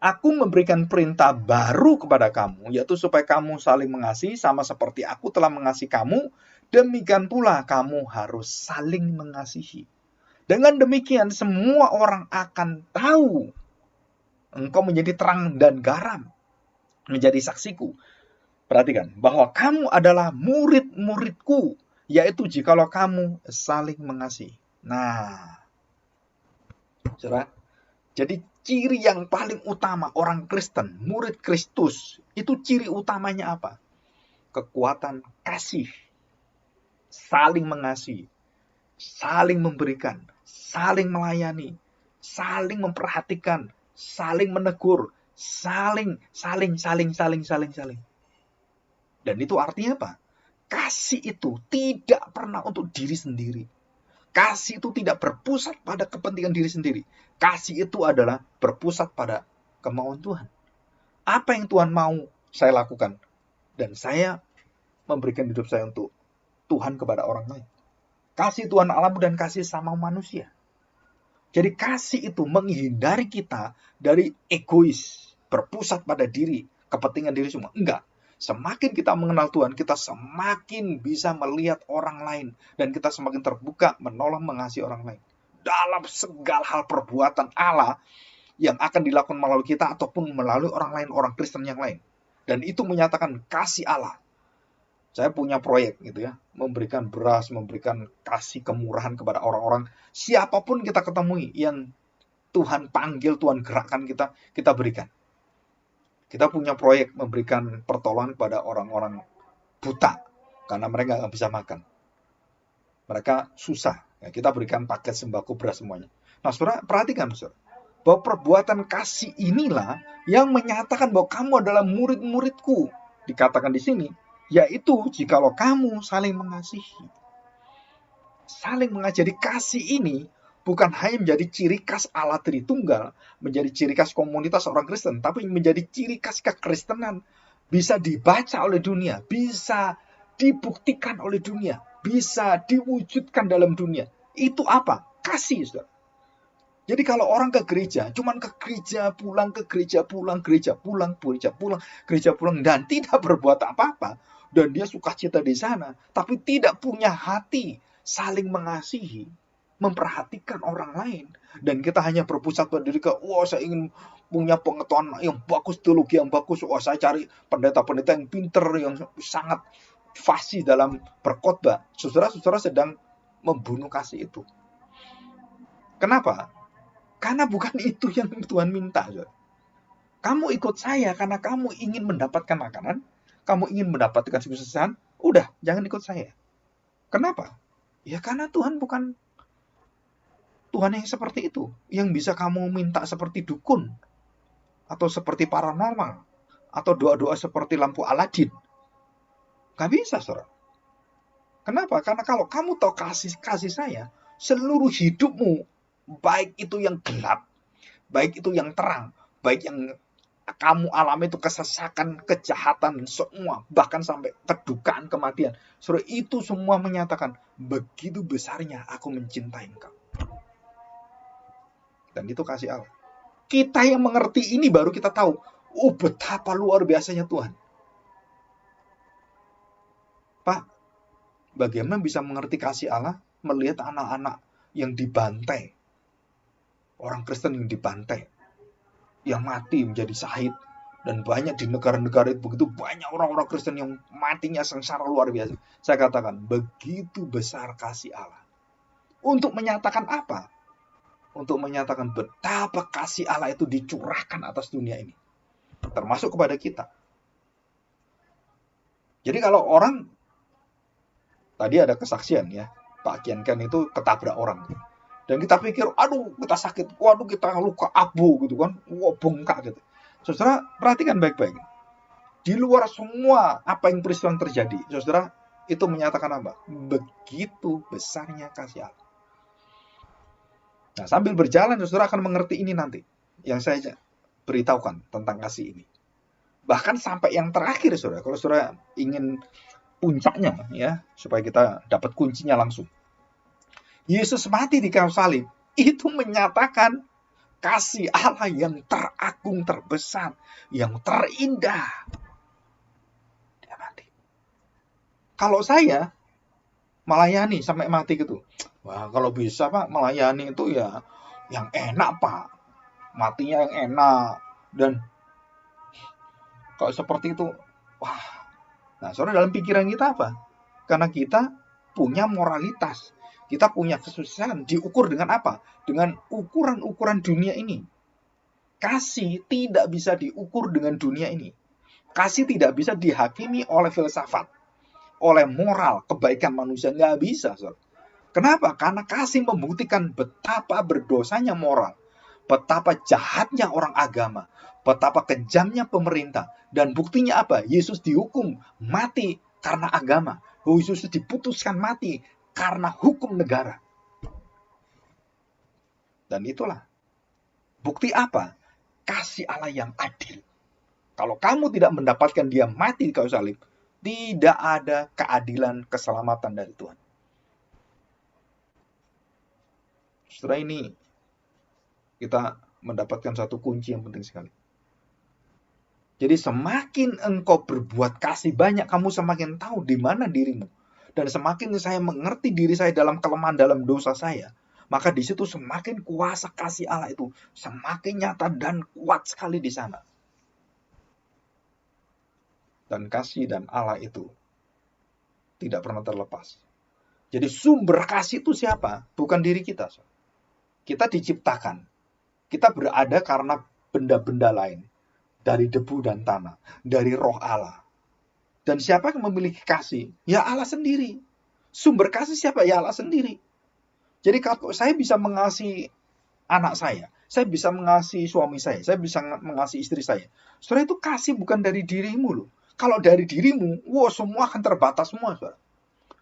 Aku memberikan perintah baru kepada kamu, yaitu supaya kamu saling mengasihi sama seperti aku telah mengasihi kamu, demikian pula kamu harus saling mengasihi. Dengan demikian semua orang akan tahu engkau menjadi terang dan garam, menjadi saksiku. Perhatikan, bahwa kamu adalah murid-muridku, yaitu jikalau kamu saling mengasihi. Nah, saudara, jadi ciri yang paling utama orang Kristen, murid Kristus, itu ciri utamanya apa? Kekuatan kasih, saling mengasihi, saling memberikan, saling melayani, saling memperhatikan, saling menegur, saling. Dan itu artinya apa? Kasih itu tidak pernah untuk diri sendiri. Kasih itu tidak berpusat pada kepentingan diri sendiri. Kasih itu adalah berpusat pada kemauan Tuhan. Apa yang Tuhan mau, saya lakukan. Dan saya memberikan hidup saya untuk Tuhan kepada orang lain. Kasih Tuhan Allahmu dan kasih sama manusia. Jadi kasih itu menghindari kita dari egois, berpusat pada diri, kepentingan diri semua. Enggak. Semakin kita mengenal Tuhan, kita semakin bisa melihat orang lain. Dan kita semakin terbuka menolong mengasihi orang lain. Dalam segala hal perbuatan Allah yang akan dilakukan melalui kita ataupun melalui orang lain, orang Kristen yang lain. Dan itu menyatakan kasih Allah. Saya punya proyek gitu ya, memberikan beras, memberikan kasih kemurahan kepada orang-orang. Siapapun kita ketemui yang Tuhan panggil, Tuhan gerakkan kita berikan. Kita punya proyek memberikan pertolongan kepada orang-orang buta karena mereka nggak bisa makan. Mereka susah. Ya, kita berikan paket sembako, beras semuanya. Nah, saudara, perhatikan, saudara, bahwa perbuatan kasih inilah yang menyatakan bahwa kamu adalah murid-muridku. Dikatakan di sini, yaitu jikalau kamu saling mengasihi. Saling mengasihi. Jadi kasih ini bukan hanya menjadi ciri khas Allah Tritunggal, menjadi ciri khas komunitas orang Kristen, tapi menjadi ciri khas kekristenan. Bisa dibaca oleh dunia, bisa dibuktikan oleh dunia, bisa diwujudkan dalam dunia. Itu apa? Kasih, saudara. Jadi kalau orang ke gereja, cuman ke gereja pulang, ke gereja pulang, gereja pulang, gereja pulang, dan tidak berbuat apa-apa, dan dia sukacita di sana, tapi tidak punya hati saling mengasihi, memperhatikan orang lain, dan kita hanya berpusat pada diri ke, wah saya ingin punya pengetahuan yang bagus, teologi yang bagus, wah saya cari pendeta-pendeta yang pinter, yang sangat fasih dalam berkhotbah. Saudara-saudara sedang membunuh kasih itu. Kenapa? Karena bukan itu yang Tuhan minta. Kamu ikut saya karena kamu ingin mendapatkan makanan, kamu ingin mendapatkan kesuksesan, udah, jangan ikut saya. Kenapa? Ya karena Tuhan bukan Tuhan yang seperti itu, yang bisa kamu minta seperti dukun, atau seperti paranormal, atau doa-doa seperti lampu Aladin. Gak bisa, saudara. Kenapa? Karena kalau kamu tahu kasih saya, seluruh hidupmu, baik itu yang gelap, baik itu yang terang, baik yang kamu alami itu kesesakan, kejahatan, semua, bahkan sampai kedukaan, kematian. Saudara, itu semua menyatakan, begitu besarnya aku mencintai engkau. Dan itu kasih Allah. Kita yang mengerti ini baru kita tahu, Oh, betapa luar biasanya Tuhan. Pak, bagaimana bisa mengerti kasih Allah melihat anak-anak yang dibantai, orang Kristen yang dibantai, yang mati menjadi syahid, dan banyak di negara-negara itu begitu banyak orang-orang Kristen yang matinya sengsara luar biasa. Saya katakan, begitu besar kasih Allah. Untuk menyatakan apa? Untuk menyatakan betapa kasih Allah itu dicurahkan atas dunia ini, termasuk kepada kita. Jadi kalau orang, tadi ada kesaksian ya, Pak Kian Ken itu ketabrak orang. Dan kita pikir, aduh kita sakit, waduh kita luka abu gitu kan, wah bengkak gitu. Saudara, perhatikan baik-baik. Di luar semua apa yang peristiwa yang terjadi, saudara, itu menyatakan apa? Begitu besarnya kasih Allah. Nah, sambil berjalan, saudara akan mengerti ini nanti, yang saya beritahukan tentang kasih ini. Bahkan sampai yang terakhir, saudara, kalau saudara ingin puncaknya, ya, supaya kita dapat kuncinya langsung. Yesus mati di kayu salib, itu menyatakan kasih Allah yang teragung, terbesar, yang terindah. Dia mati. Kalau saya melayani sampai mati gitu, wah kalau bisa Pak, melayani itu ya yang enak Pak, matinya yang enak. Dan kalau seperti itu, wah. Nah, soalnya dalam pikiran kita apa? Karena kita punya moralitas, kita punya kesusahan, diukur dengan apa? Dengan ukuran-ukuran dunia ini. Kasih tidak bisa diukur dengan dunia ini. Kasih tidak bisa dihakimi oleh filsafat, oleh moral, kebaikan manusia. Nggak bisa. Saudara. Kenapa? Karena kasih membuktikan betapa berdosanya moral, betapa jahatnya orang agama, betapa kejamnya pemerintah. Dan buktinya apa? Yesus dihukum mati karena agama. Yesus diputuskan mati karena hukum negara. Dan itulah bukti apa? Kasih Allah yang adil. Kalau kamu tidak mendapatkan dia mati di kayu salib, tidak ada keadilan, keselamatan dari Tuhan. Setelah ini, kita mendapatkan satu kunci yang penting sekali. Jadi semakin engkau berbuat kasih banyak, kamu semakin tahu di mana dirimu. Dan semakin saya mengerti diri saya dalam kelemahan, dalam dosa saya, maka di situ semakin kuasa kasih Allah itu semakin nyata dan kuat sekali di sana. Dan kasih dan Allah itu tidak pernah terlepas. Jadi sumber kasih itu siapa? Bukan diri kita. Kita diciptakan. Kita berada karena benda-benda lain. Dari debu dan tanah. Dari roh Allah. Dan siapa yang memiliki kasih? Ya Allah sendiri. Sumber kasih siapa? Ya Allah sendiri. Jadi kalau saya bisa mengasihi anak saya bisa mengasihi suami saya bisa mengasihi istri saya. Saudara, itu kasih bukan dari dirimu loh. Kalau dari dirimu, wah semua akan terbatas semua, saudara.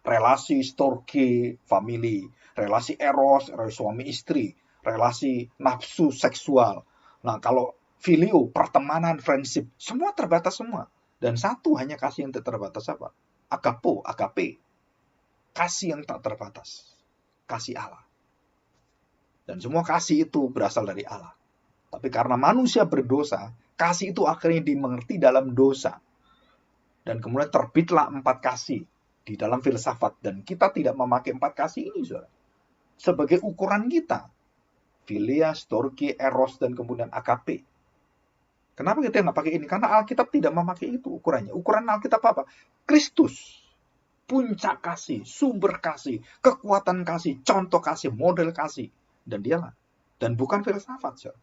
Relasi storge, family, relasi eros, relasi suami istri, relasi nafsu seksual. Nah, kalau filio, pertemanan, friendship, semua terbatas semua. Dan satu hanya kasih yang tak terbatas apa? Agape. Kasih yang tak terbatas. Kasih Allah. Dan semua kasih itu berasal dari Allah. Tapi karena manusia berdosa, kasih itu akhirnya dimengerti dalam dosa. Dan kemudian terbitlah 4 kasih di dalam filsafat. Dan kita tidak memakai 4 kasih ini, saudara, sebagai ukuran kita. Philia, storge, eros, dan kemudian agape. Kenapa kita nggak pakai ini? Karena Alkitab tidak memakai itu ukurannya. Ukuran Alkitab apa? Kristus. Puncak kasih, sumber kasih, kekuatan kasih, contoh kasih, model kasih. Dan dialah. Dan bukan filsafat, saudara.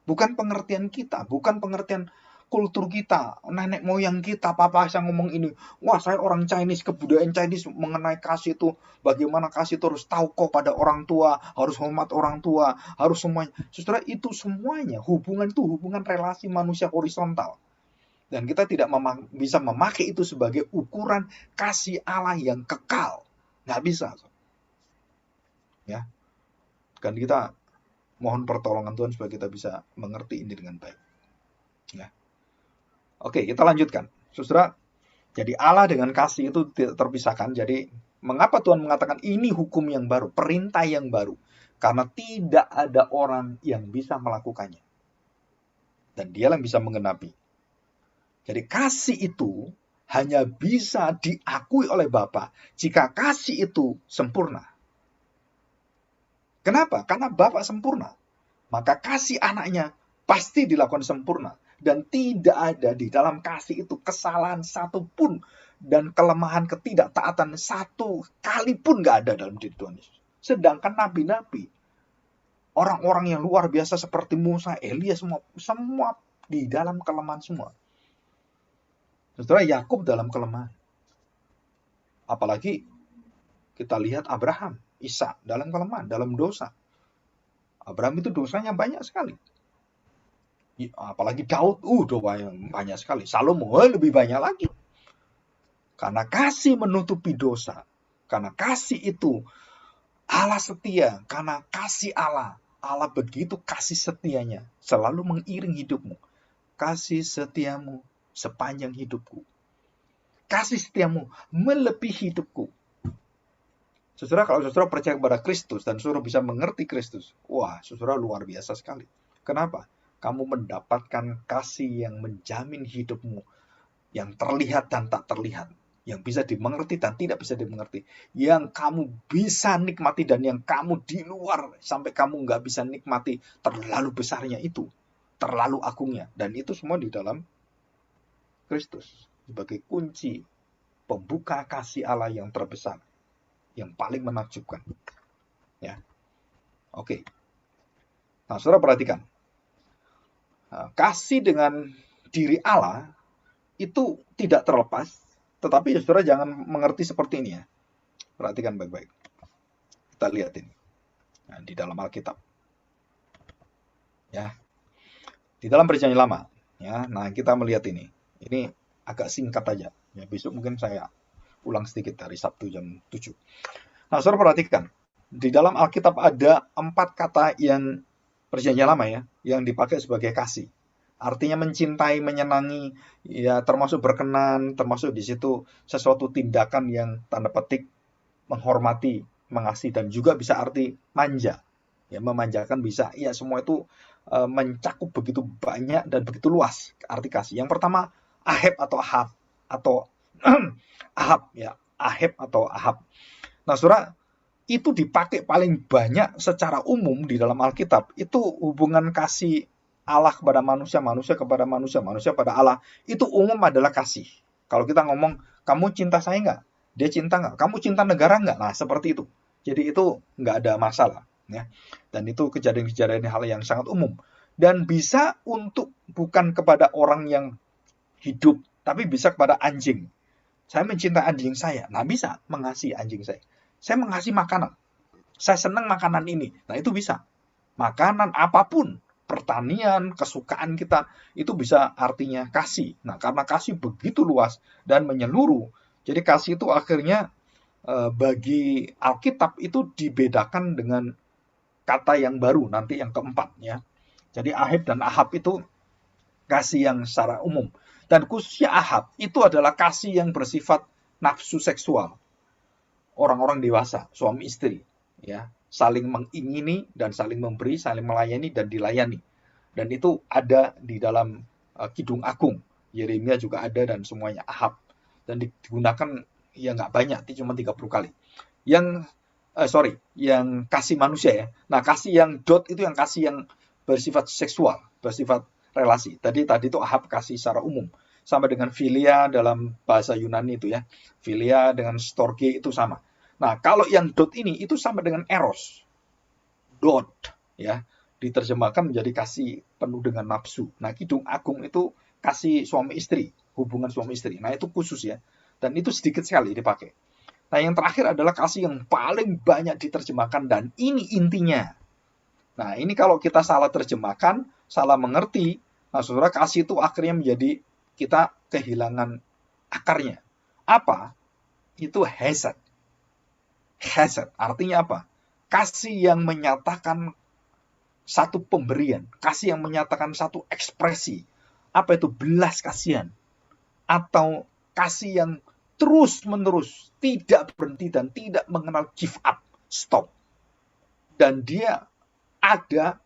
Bukan pengertian kita, bukan pengertian kultur kita, nenek moyang kita, papa saya ngomong ini, wah saya orang Chinese, kebudayaan Chinese mengenai kasih itu, bagaimana kasih itu harus tahu kok pada orang tua, harus hormat orang tua, harus semuanya. Saudara, itu semuanya, hubungan itu hubungan relasi manusia horizontal. Dan kita tidak bisa memakai itu sebagai ukuran kasih Allah yang kekal. Nggak bisa. Ya. Dan kita mohon pertolongan Tuhan supaya kita bisa mengerti ini dengan baik. Ya. Oke, kita lanjutkan. Saudara, jadi Allah dengan kasih itu tidak terpisahkan. Jadi, mengapa Tuhan mengatakan ini hukum yang baru, perintah yang baru? Karena tidak ada orang yang bisa melakukannya. Dan dialah yang bisa menggenapi. Jadi kasih itu hanya bisa diakui oleh Bapa jika kasih itu sempurna. Kenapa? Karena Bapa sempurna. Maka kasih anaknya pasti dilakukan sempurna. Dan tidak ada di dalam kasih itu kesalahan satupun dan kelemahan ketidaktaatan satu kali pun nggak ada dalam diri Tuhan Yesus. Sedangkan nabi-nabi, orang-orang yang luar biasa seperti Musa, Elia, semua di dalam kelemahan semua. Saudara, Yakub dalam kelemahan. Apalagi kita lihat Abraham, Ishak dalam kelemahan, dalam dosa. Abraham itu dosanya banyak sekali. Apalagi Daud, dosa yang banyak sekali. Salomo lebih banyak lagi. Karena kasih menutupi dosa. Karena kasih itu Allah setia. Karena kasih Allah begitu kasih setianya. Selalu mengiring hidupmu. Kasih setiamu sepanjang hidupku. Kasih setiamu melebihi hidupku. Saudara, kalau saudara percaya kepada Kristus dan saudara bisa mengerti Kristus, wah, saudara luar biasa sekali. Kenapa? Kamu mendapatkan kasih yang menjamin hidupmu, yang terlihat dan tak terlihat, yang bisa dimengerti dan tidak bisa dimengerti, yang kamu bisa nikmati dan yang kamu di luar sampai kamu nggak bisa nikmati, terlalu besarnya itu, terlalu agungnya, dan itu semua di dalam Kristus sebagai kunci pembuka kasih Allah yang terbesar, yang paling menakjubkan. Ya, oke. Nah, saudara perhatikan, kasih dengan diri Allah itu tidak terlepas, tetapi saudara jangan mengerti seperti ini ya. Perhatikan baik-baik. Kita lihat ini di dalam Alkitab. Ya, di dalam Perjanjian Lama. Ya, nah kita melihat ini. Ini agak singkat aja. Ya, besok mungkin saya ulang sedikit dari Sabtu jam 7. Nah, saudara perhatikan. Di dalam Alkitab ada 4 kata yang Perjanjian Lama ya, yang dipakai sebagai kasih. Artinya mencintai, menyenangi, ya termasuk berkenan, termasuk di situ sesuatu tindakan yang tanda petik menghormati, mengasihi, dan juga bisa arti manja. Ya, memanjakan bisa. Ya, semua itu mencakup begitu banyak dan begitu luas arti kasih. Yang pertama, aheb atau ahab atau ahab ya, aheb atau ahab. Nah, saudara, itu dipakai paling banyak secara umum di dalam Alkitab. Itu hubungan kasih Allah kepada manusia, manusia kepada manusia, manusia pada Allah. Itu umum adalah kasih. Kalau kita ngomong, kamu cinta saya nggak? Dia cinta nggak? Kamu cinta negara nggak? Nah, seperti itu. Jadi itu nggak ada masalah. Ya. Dan itu kejadian-kejadian hal yang sangat umum. Dan bisa untuk bukan kepada orang yang hidup, tapi bisa kepada anjing. Saya mencintai anjing saya. Nah, bisa mengasihi anjing saya. Saya mengasihi makanan. Saya senang makanan ini. Nah, itu bisa. Makanan apapun, pertanian, kesukaan kita, itu bisa artinya kasih. Nah, karena kasih begitu luas dan menyeluruh, jadi kasih itu akhirnya bagi Alkitab itu dibedakan dengan kata yang baru, nanti yang keempat ya. Jadi Ahab dan Ahab itu kasih yang secara umum. Dan khususnya Ahab itu adalah kasih yang bersifat nafsu seksual. Orang-orang dewasa, suami istri, ya, saling mengingini dan saling memberi, saling melayani dan dilayani. Dan itu ada di dalam Kidung Agung. Yeremia juga ada dan semuanya Ahab. Dan digunakan ya nggak banyak, cuma 30 kali. Yang kasih manusia ya. Nah, kasih yang dot itu yang kasih yang bersifat seksual, bersifat relasi. Tadi itu Ahab kasih secara umum. Sama dengan philia dalam bahasa Yunani itu ya. Philia dengan storge itu sama. Nah, kalau yang dot ini itu sama dengan eros. Dot ya. Diterjemahkan menjadi kasih penuh dengan nafsu. Nah, Kidung Agung itu kasih suami istri, hubungan suami istri. Nah, itu khusus ya. Dan itu sedikit sekali dipakai. Nah, yang terakhir adalah kasih yang paling banyak diterjemahkan dan ini intinya. Nah, ini kalau kita salah terjemahkan, salah mengerti, nah saudara, kasih itu akhirnya menjadi kita kehilangan akarnya. Apa? Itu hesed. Hesed artinya apa? Kasih yang menyatakan satu pemberian, kasih yang menyatakan satu ekspresi. Apa itu? Belas kasihan. Atau kasih yang terus-menerus, tidak berhenti dan tidak mengenal give up, stop. Dan dia ada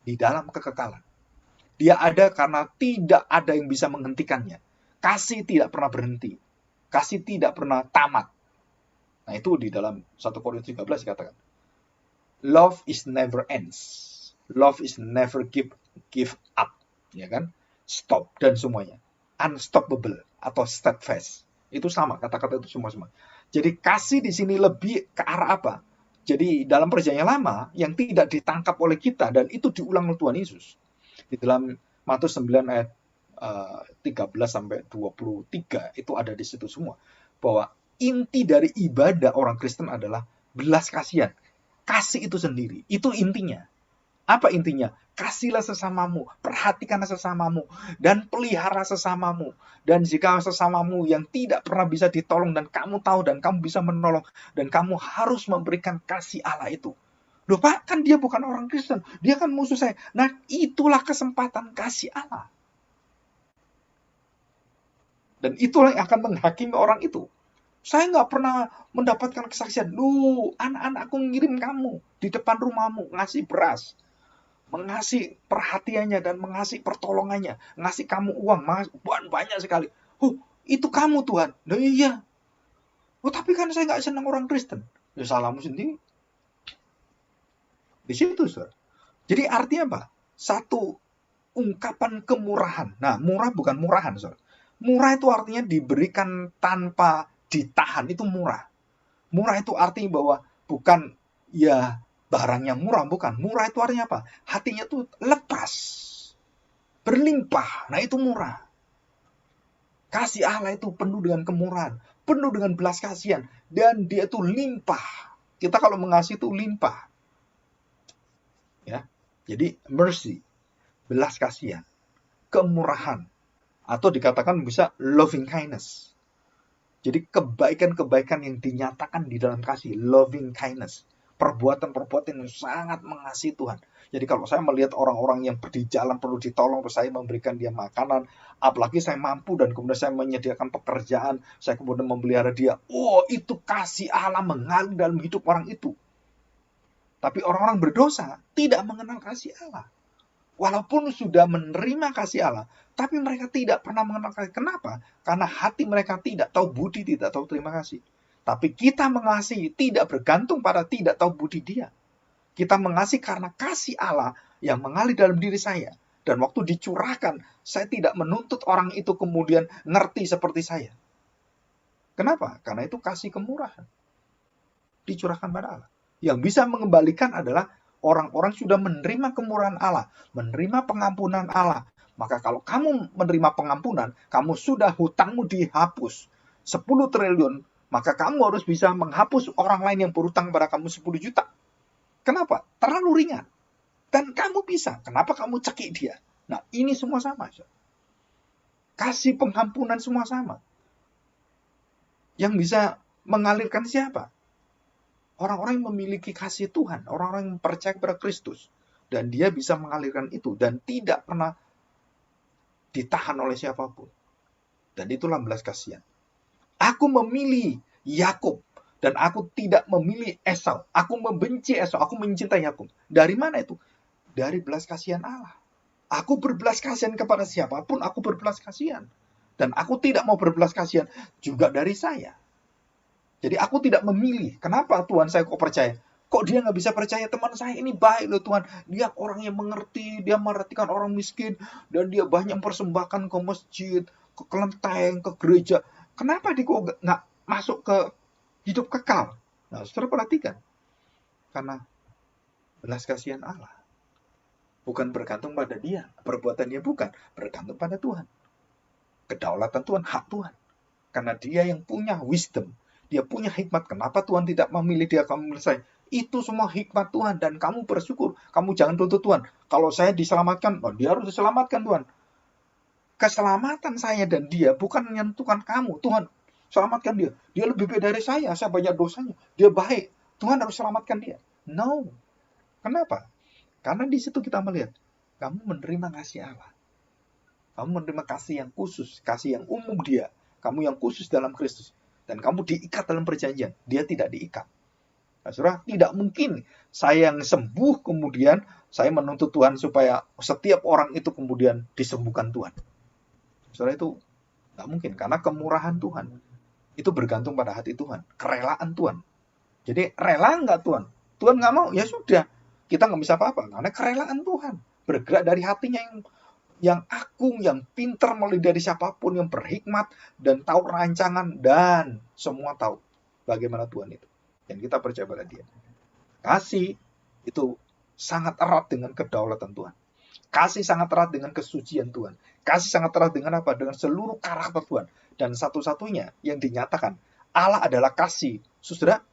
di dalam kekekalan. Dia ada karena tidak ada yang bisa menghentikannya. Kasih tidak pernah berhenti. Kasih tidak pernah tamat. Nah, itu di dalam 1 Korintus 13 dikatakan. Love is never ends. Love is never give up. Ya kan? Stop dan semuanya. Unstoppable atau steadfast. Itu sama, kata-kata itu semua. Jadi kasih di sini lebih ke arah apa? Jadi dalam perjanjian lama yang tidak ditangkap oleh kita dan itu diulang oleh Tuhan Yesus. Di dalam Matius 9 ayat 13 sampai 23 itu ada di situ semua. Bahwa inti dari ibadah orang Kristen adalah belas kasihan. Kasih itu sendiri, itu intinya. Apa intinya? Kasihlah sesamamu, perhatikanlah sesamamu, dan pelihara sesamamu. Dan jika sesamamu yang tidak pernah bisa ditolong dan kamu tahu dan kamu bisa menolong, dan kamu harus memberikan kasih Allah itu. Loh Pak, kan dia bukan orang Kristen, dia kan musuh saya. Nah, itulah kesempatan kasih Allah. Dan itulah yang akan menghakimi orang itu. Saya nggak pernah mendapatkan kesaksian. Lu, anak-anakku ngirim kamu di depan rumahmu, ngasih beras, mengasih perhatiannya dan mengasih pertolongannya, ngasih kamu uang, banyak sekali. Itu kamu Tuhan. Nah iya. Tapi kan saya nggak senang orang Kristen. Ya salahmu sendiri. Di situ, saudara. Jadi artinya apa? Satu ungkapan kemurahan. Nah, murah bukan murahan, saudara. Murah itu artinya diberikan tanpa ditahan, itu murah. Murah itu artinya bahwa bukan ya barang yang murah, bukan. Murah itu artinya apa? Hatinya tuh lepas, berlimpah. Nah, itu murah. Kasih Allah itu penuh dengan kemurahan, penuh dengan belas kasihan, dan dia itu limpah. Kita kalau mengasihi itu limpah. Ya. Jadi mercy, belas kasihan, kemurahan, atau dikatakan bisa loving kindness. Jadi kebaikan-kebaikan yang dinyatakan di dalam kasih, loving kindness. Perbuatan-perbuatan yang sangat mengasihi Tuhan. Jadi kalau saya melihat orang-orang yang di jalan perlu ditolong, saya memberikan dia makanan, apalagi saya mampu dan kemudian saya menyediakan pekerjaan, saya kemudian memelihara dia. Itu kasih Allah mengalir dalam hidup orang itu. Tapi orang-orang berdosa tidak mengenal kasih Allah. Walaupun sudah menerima kasih Allah, tapi mereka tidak pernah mengenal kasih. Kenapa? Karena hati mereka tidak tahu budi, tidak tahu terima kasih. Tapi kita mengasihi tidak bergantung pada tidak tahu budi dia. Kita mengasihi karena kasih Allah yang mengalir dalam diri saya. Dan waktu dicurahkan, saya tidak menuntut orang itu kemudian ngerti seperti saya. Kenapa? Karena itu kasih kemurahan. Dicurahkan pada Allah. Yang bisa mengembalikan adalah orang-orang sudah menerima kemurahan Allah, menerima pengampunan Allah. Maka kalau kamu menerima pengampunan, kamu sudah hutangmu dihapus 10 triliun, maka kamu harus bisa menghapus orang lain yang berhutang pada kamu 10 juta. Kenapa? Terlalu ringan. Dan kamu bisa. Kenapa kamu cekik dia? Nah, ini semua sama. Kasih pengampunan semua sama. Yang bisa mengalirkan siapa? Orang-orang yang memiliki kasih Tuhan, orang-orang yang percaya kepada Kristus. Dan dia bisa mengalirkan itu dan tidak pernah ditahan oleh siapapun. Dan itulah belas kasihan. Aku memilih Yakub dan aku tidak memilih Esau. Aku membenci Esau, aku mencintai Yakub. Dari mana itu? Dari belas kasihan Allah. Aku berbelas kasihan kepada siapapun, aku berbelas kasihan. Dan aku tidak mau berbelas kasihan juga dari saya. Jadi aku tidak memilih. Kenapa Tuhan saya kok percaya? Kok dia nggak bisa percaya? Teman saya ini baik loh Tuhan. Dia orang yang mengerti, dia merhatikan orang miskin. Dan dia banyak mempersembahkan ke masjid, ke kelenteng, ke gereja. Kenapa dia kok nggak masuk ke hidup kekal? Nah, saudara perhatikan. Karena belas kasihan Allah. Bukan bergantung pada dia. Perbuatan dia bukan. Bergantung pada Tuhan. Kedaulatan Tuhan, hak Tuhan. Karena dia yang punya wisdom. Dia punya hikmat. Kenapa Tuhan tidak memilih dia, kamu memilih saya? Itu semua hikmat Tuhan. Dan kamu bersyukur. Kamu jangan tuntut Tuhan. Kalau saya diselamatkan, dia harus diselamatkan Tuhan. Keselamatan saya dan dia bukan menentukan kamu. Tuhan, selamatkan dia. Dia lebih baik dari saya banyak dosanya. Dia baik. Tuhan harus selamatkan dia. No. Kenapa? Karena di situ kita melihat. Kamu menerima kasih Allah. Kamu menerima kasih yang khusus. Kasih yang umum dia. Kamu yang khusus dalam Kristus. Dan kamu diikat dalam perjanjian. Dia tidak diikat. Nah, saudara, tidak mungkin saya yang sembuh kemudian saya menuntut Tuhan supaya setiap orang itu kemudian disembuhkan Tuhan. Saudara, itu Nggak mungkin, karena kemurahan Tuhan. Itu bergantung pada hati Tuhan, kerelaan Tuhan. Jadi rela nggak Tuhan? Tuhan nggak mau, ya sudah. Kita nggak bisa apa-apa, karena kerelaan Tuhan. Bergerak dari hatinya yang agung, yang pintar mulai dari siapapun, yang berhikmat, dan tahu rancangan, dan semua tahu bagaimana Tuhan itu. Dan kita percaya pada dia. Kasih itu sangat erat dengan kedaulatan Tuhan. Kasih sangat erat dengan kesucian Tuhan. Kasih sangat erat dengan apa? Dengan seluruh karakter Tuhan. Dan satu-satunya yang dinyatakan, Allah adalah kasih. Saudara,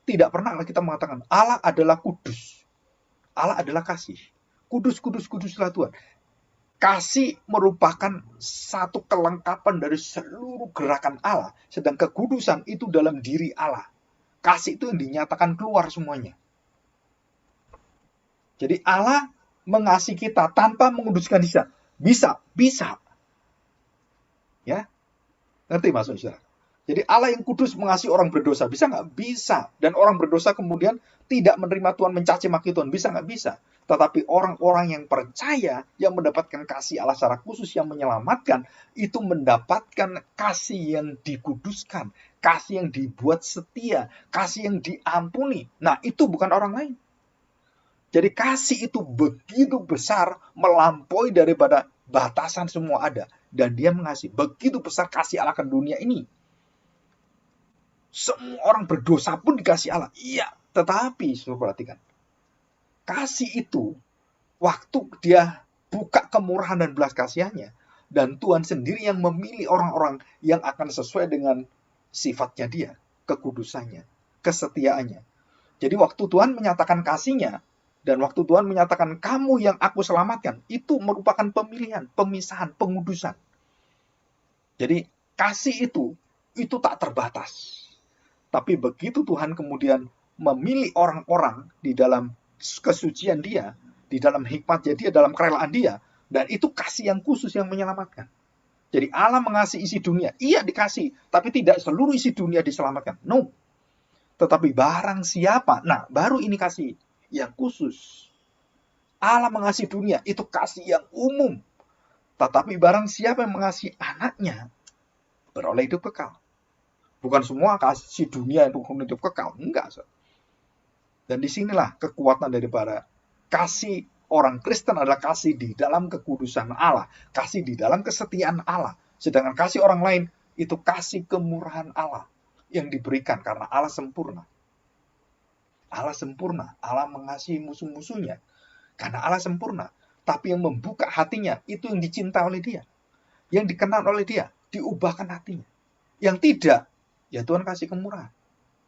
tidak pernah kita mengatakan, Allah adalah kudus. Allah adalah kasih. Kudus, kudus, kuduslah Tuhan. Kasih merupakan satu kelengkapan dari seluruh gerakan Allah. Sedang kekudusan itu dalam diri Allah. Kasih itu yang dinyatakan keluar semuanya. Jadi Allah mengasihi kita tanpa menguduskan dia. Bisa. Ya, ngerti maksudnya? Jadi Allah yang kudus mengasihi orang berdosa. Bisa nggak? Bisa. Dan orang berdosa kemudian tidak menerima Tuhan, mencaci maki Tuhan. Bisa nggak? Bisa. Tetapi orang-orang yang percaya, yang mendapatkan kasih Allah secara khusus, yang menyelamatkan, itu mendapatkan kasih yang dikuduskan. Kasih yang dibuat setia. Kasih yang diampuni. Nah, itu bukan orang lain. Jadi kasih itu begitu besar, melampaui daripada batasan semua ada. Dan dia mengasihi. Begitu besar kasih Allah ke dunia ini. Semua orang berdosa pun dikasih Allah. Iya, tetapi, saudara perhatikan. Kasih itu, waktu dia buka kemurahan dan belas kasihannya, dan Tuhan sendiri yang memilih orang-orang yang akan sesuai dengan sifatnya dia, kekudusannya, kesetiaannya. Jadi waktu Tuhan menyatakan kasihnya, dan waktu Tuhan menyatakan kamu yang aku selamatkan, itu merupakan pemilihan, pemisahan, pengudusan. Jadi kasih itu tak terbatas. Tapi begitu Tuhan kemudian memilih orang-orang di dalam kesucian dia, di dalam hikmatnya dia, dalam kerelaan dia, dan itu kasih yang khusus yang menyelamatkan. Jadi Allah mengasihi isi dunia, iya dikasih, tapi tidak seluruh isi dunia diselamatkan. No. Tetapi barang siapa, nah baru ini kasih yang khusus. Allah mengasihi dunia, itu kasih yang umum. Tetapi barang siapa yang mengasihi anaknya, beroleh hidup kekal. Bukan semua kasih dunia itu hidup kekal. Enggak. Dan disinilah kekuatan daripada kasih orang Kristen adalah kasih di dalam kekudusan Allah. Kasih di dalam kesetiaan Allah. Sedangkan kasih orang lain itu kasih kemurahan Allah yang diberikan karena Allah sempurna. Allah sempurna. Allah mengasihi musuh-musuhnya karena Allah sempurna. Tapi yang membuka hatinya itu yang dicinta oleh dia. Yang dikenal oleh dia. Diubahkan hatinya. Yang tidak, ya Tuhan kasih kemurahan.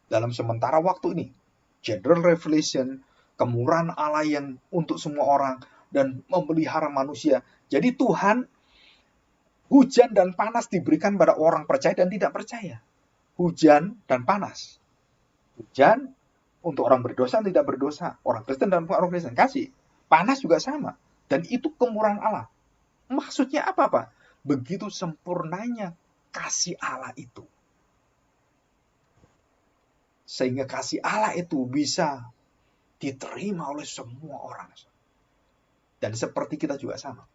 Dalam sementara waktu ini. General revelation, kemurahan Allah yang untuk semua orang. Dan memelihara manusia. Jadi Tuhan, hujan dan panas diberikan pada orang percaya dan tidak percaya. Hujan dan panas. Hujan untuk orang berdosa dan tidak berdosa. Orang Kristen dan orang Kristen kasih. Panas juga sama. Dan itu kemurahan Allah. Maksudnya apa, Pak? Begitu sempurnanya kasih Allah itu. Sehingga kasih Allah itu bisa diterima oleh semua orang. Dan seperti kita juga sama.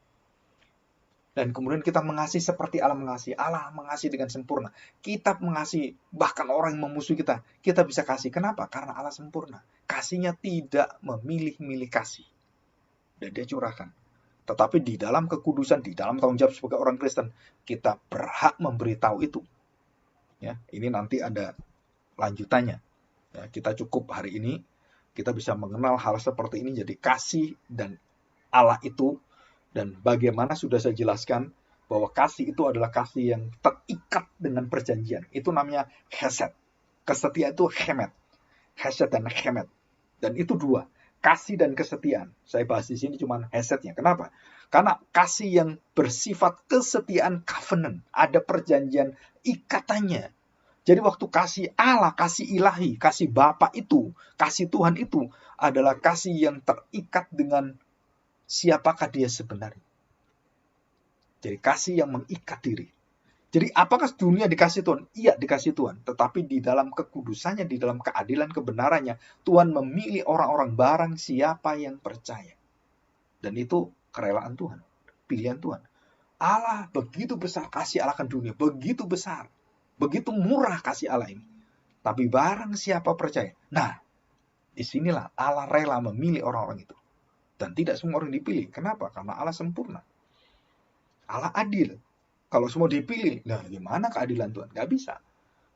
Dan kemudian kita mengasihi seperti Allah mengasihi. Allah mengasihi dengan sempurna. Kita mengasihi bahkan orang yang memusuhi kita. Kita bisa kasih. Kenapa? Karena Allah sempurna. Kasihnya tidak memilih-milih kasih. Dan dia curahkan. Tetapi di dalam kekudusan, di dalam tanggung jawab sebagai orang Kristen, kita berhak memberitahu itu. Ya, ini nanti ada lanjutannya. Ya, kita cukup hari ini, kita bisa mengenal hal seperti ini. Jadi kasih dan Allah itu, dan bagaimana sudah saya jelaskan, bahwa kasih itu adalah kasih yang terikat dengan perjanjian. Itu namanya hesed. Kesetiaan itu hemet. Hesed dan hemet. Dan itu dua. Kasih dan kesetiaan. Saya bahas di sini cuma hesetnya. Kenapa? Karena kasih yang bersifat kesetiaan covenant. Ada perjanjian ikatannya. Jadi waktu kasih Allah, kasih ilahi, kasih Bapa itu, kasih Tuhan itu adalah kasih yang terikat dengan siapakah dia sebenarnya. Jadi kasih yang mengikat diri. Jadi apakah dunia dikasih Tuhan? Iya dikasih Tuhan. Tetapi di dalam kekudusannya, di dalam keadilan kebenarannya, Tuhan memilih orang-orang barang siapa yang percaya. Dan itu kerelaan Tuhan. Pilihan Tuhan. Allah begitu besar kasih Allah akan dunia, begitu besar, begitu murah kasih Allah ini. Tapi barang siapa percaya, nah disinilah Allah rela memilih orang-orang itu. Dan tidak semua orang dipilih. Kenapa? Karena Allah sempurna. Allah adil. Kalau semua dipilih, nah gimana keadilan Tuhan? Gak bisa.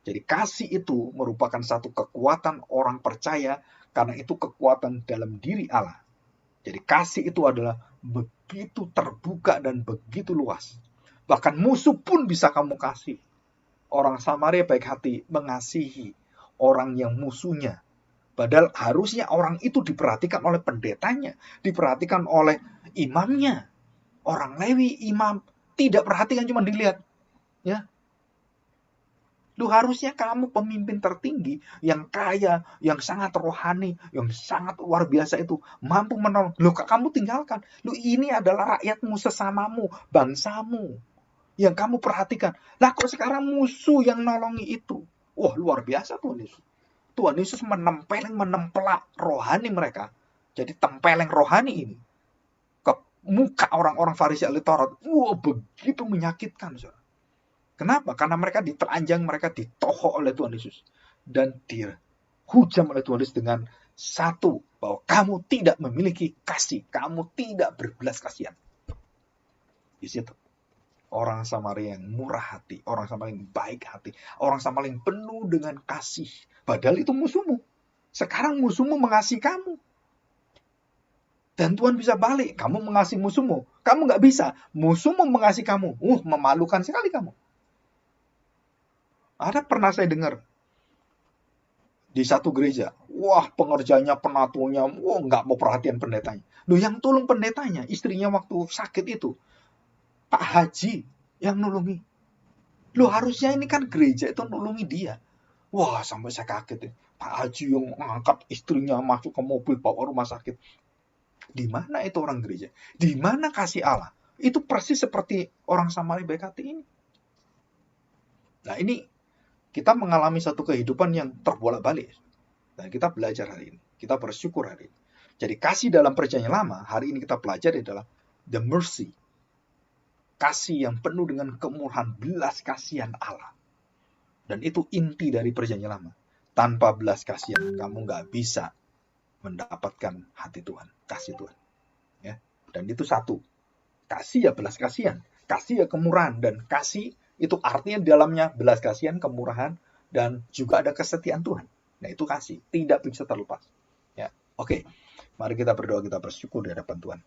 Jadi kasih itu merupakan satu kekuatan orang percaya, karena itu kekuatan dalam diri Allah. Jadi kasih itu adalah begitu terbuka dan begitu luas. Bahkan musuh pun bisa kamu kasih. Orang Samaria baik hati mengasihi orang yang musuhnya. Padahal harusnya orang itu diperhatikan oleh pendetanya, diperhatikan oleh imamnya. Orang Lewi, imam, tidak perhatikan, cuma dilihat. Ya, lu harusnya kamu pemimpin tertinggi, yang kaya, yang sangat rohani, yang sangat luar biasa itu, mampu menolong. Lu kamu tinggalkan. Lu ini adalah rakyatmu, sesamamu, bangsamu, yang kamu perhatikan. Lah kok sekarang musuh yang nolongi itu? Wah, luar biasa Tuhan Yesus. Tuhan Yesus menempelak rohani mereka. Jadi tempeleng rohani ini ke muka orang-orang Farisi ahli Taurat. Wah, begitu menyakitkan, saudara. Kenapa? Karena mereka ditelanjang, mereka ditohok oleh Tuhan Yesus. Dan dihujam oleh Tuhan Yesus dengan satu, bahwa kamu tidak memiliki kasih, kamu tidak berbelas kasihan. Di situ. Orang Samaria yang murah hati, orang Samaria yang baik hati, orang Samaria yang penuh dengan kasih. Padahal itu musuhmu. Sekarang musuhmu mengasihi kamu. Dan Tuhan bisa balik, kamu mengasihi musuhmu. Kamu nggak bisa, musuhmu mengasihi kamu. Memalukan sekali kamu. Ada pernah saya dengar di satu gereja, wah pengerjanya, penatunya, nggak mau perhatian pendetanya. Loh, yang tolong pendetanya, istrinya waktu sakit itu, Pak Haji yang nulungi. Loh, harusnya ini kan gereja itu nulungi dia. Wah, sampai saya kaget ya. Pak Haji yang mengangkat istrinya masuk ke mobil bawa rumah sakit. Di mana itu orang gereja? Di mana kasih Allah? Itu persis seperti orang Samaria baik hati ini. Nah, ini kita mengalami satu kehidupan yang terbolak-balik. Dan kita belajar hari ini. Kita bersyukur hari ini. Jadi kasih dalam perjanjian lama, hari ini kita pelajari adalah the mercy. Kasih yang penuh dengan kemurahan, belas kasihan Allah. Dan itu inti dari perjanjian lama. Tanpa belas kasihan, kamu nggak bisa mendapatkan hati Tuhan, kasih Tuhan. Ya. Dan itu satu. Kasih ya belas kasihan, kasih ya kemurahan, dan kasih itu artinya di dalamnya belas kasihan, kemurahan, dan juga ada kesetiaan Tuhan. Nah, itu kasih, tidak bisa terlepas. Ya. Oke, mari kita berdoa, kita bersyukur di hadapan Tuhan.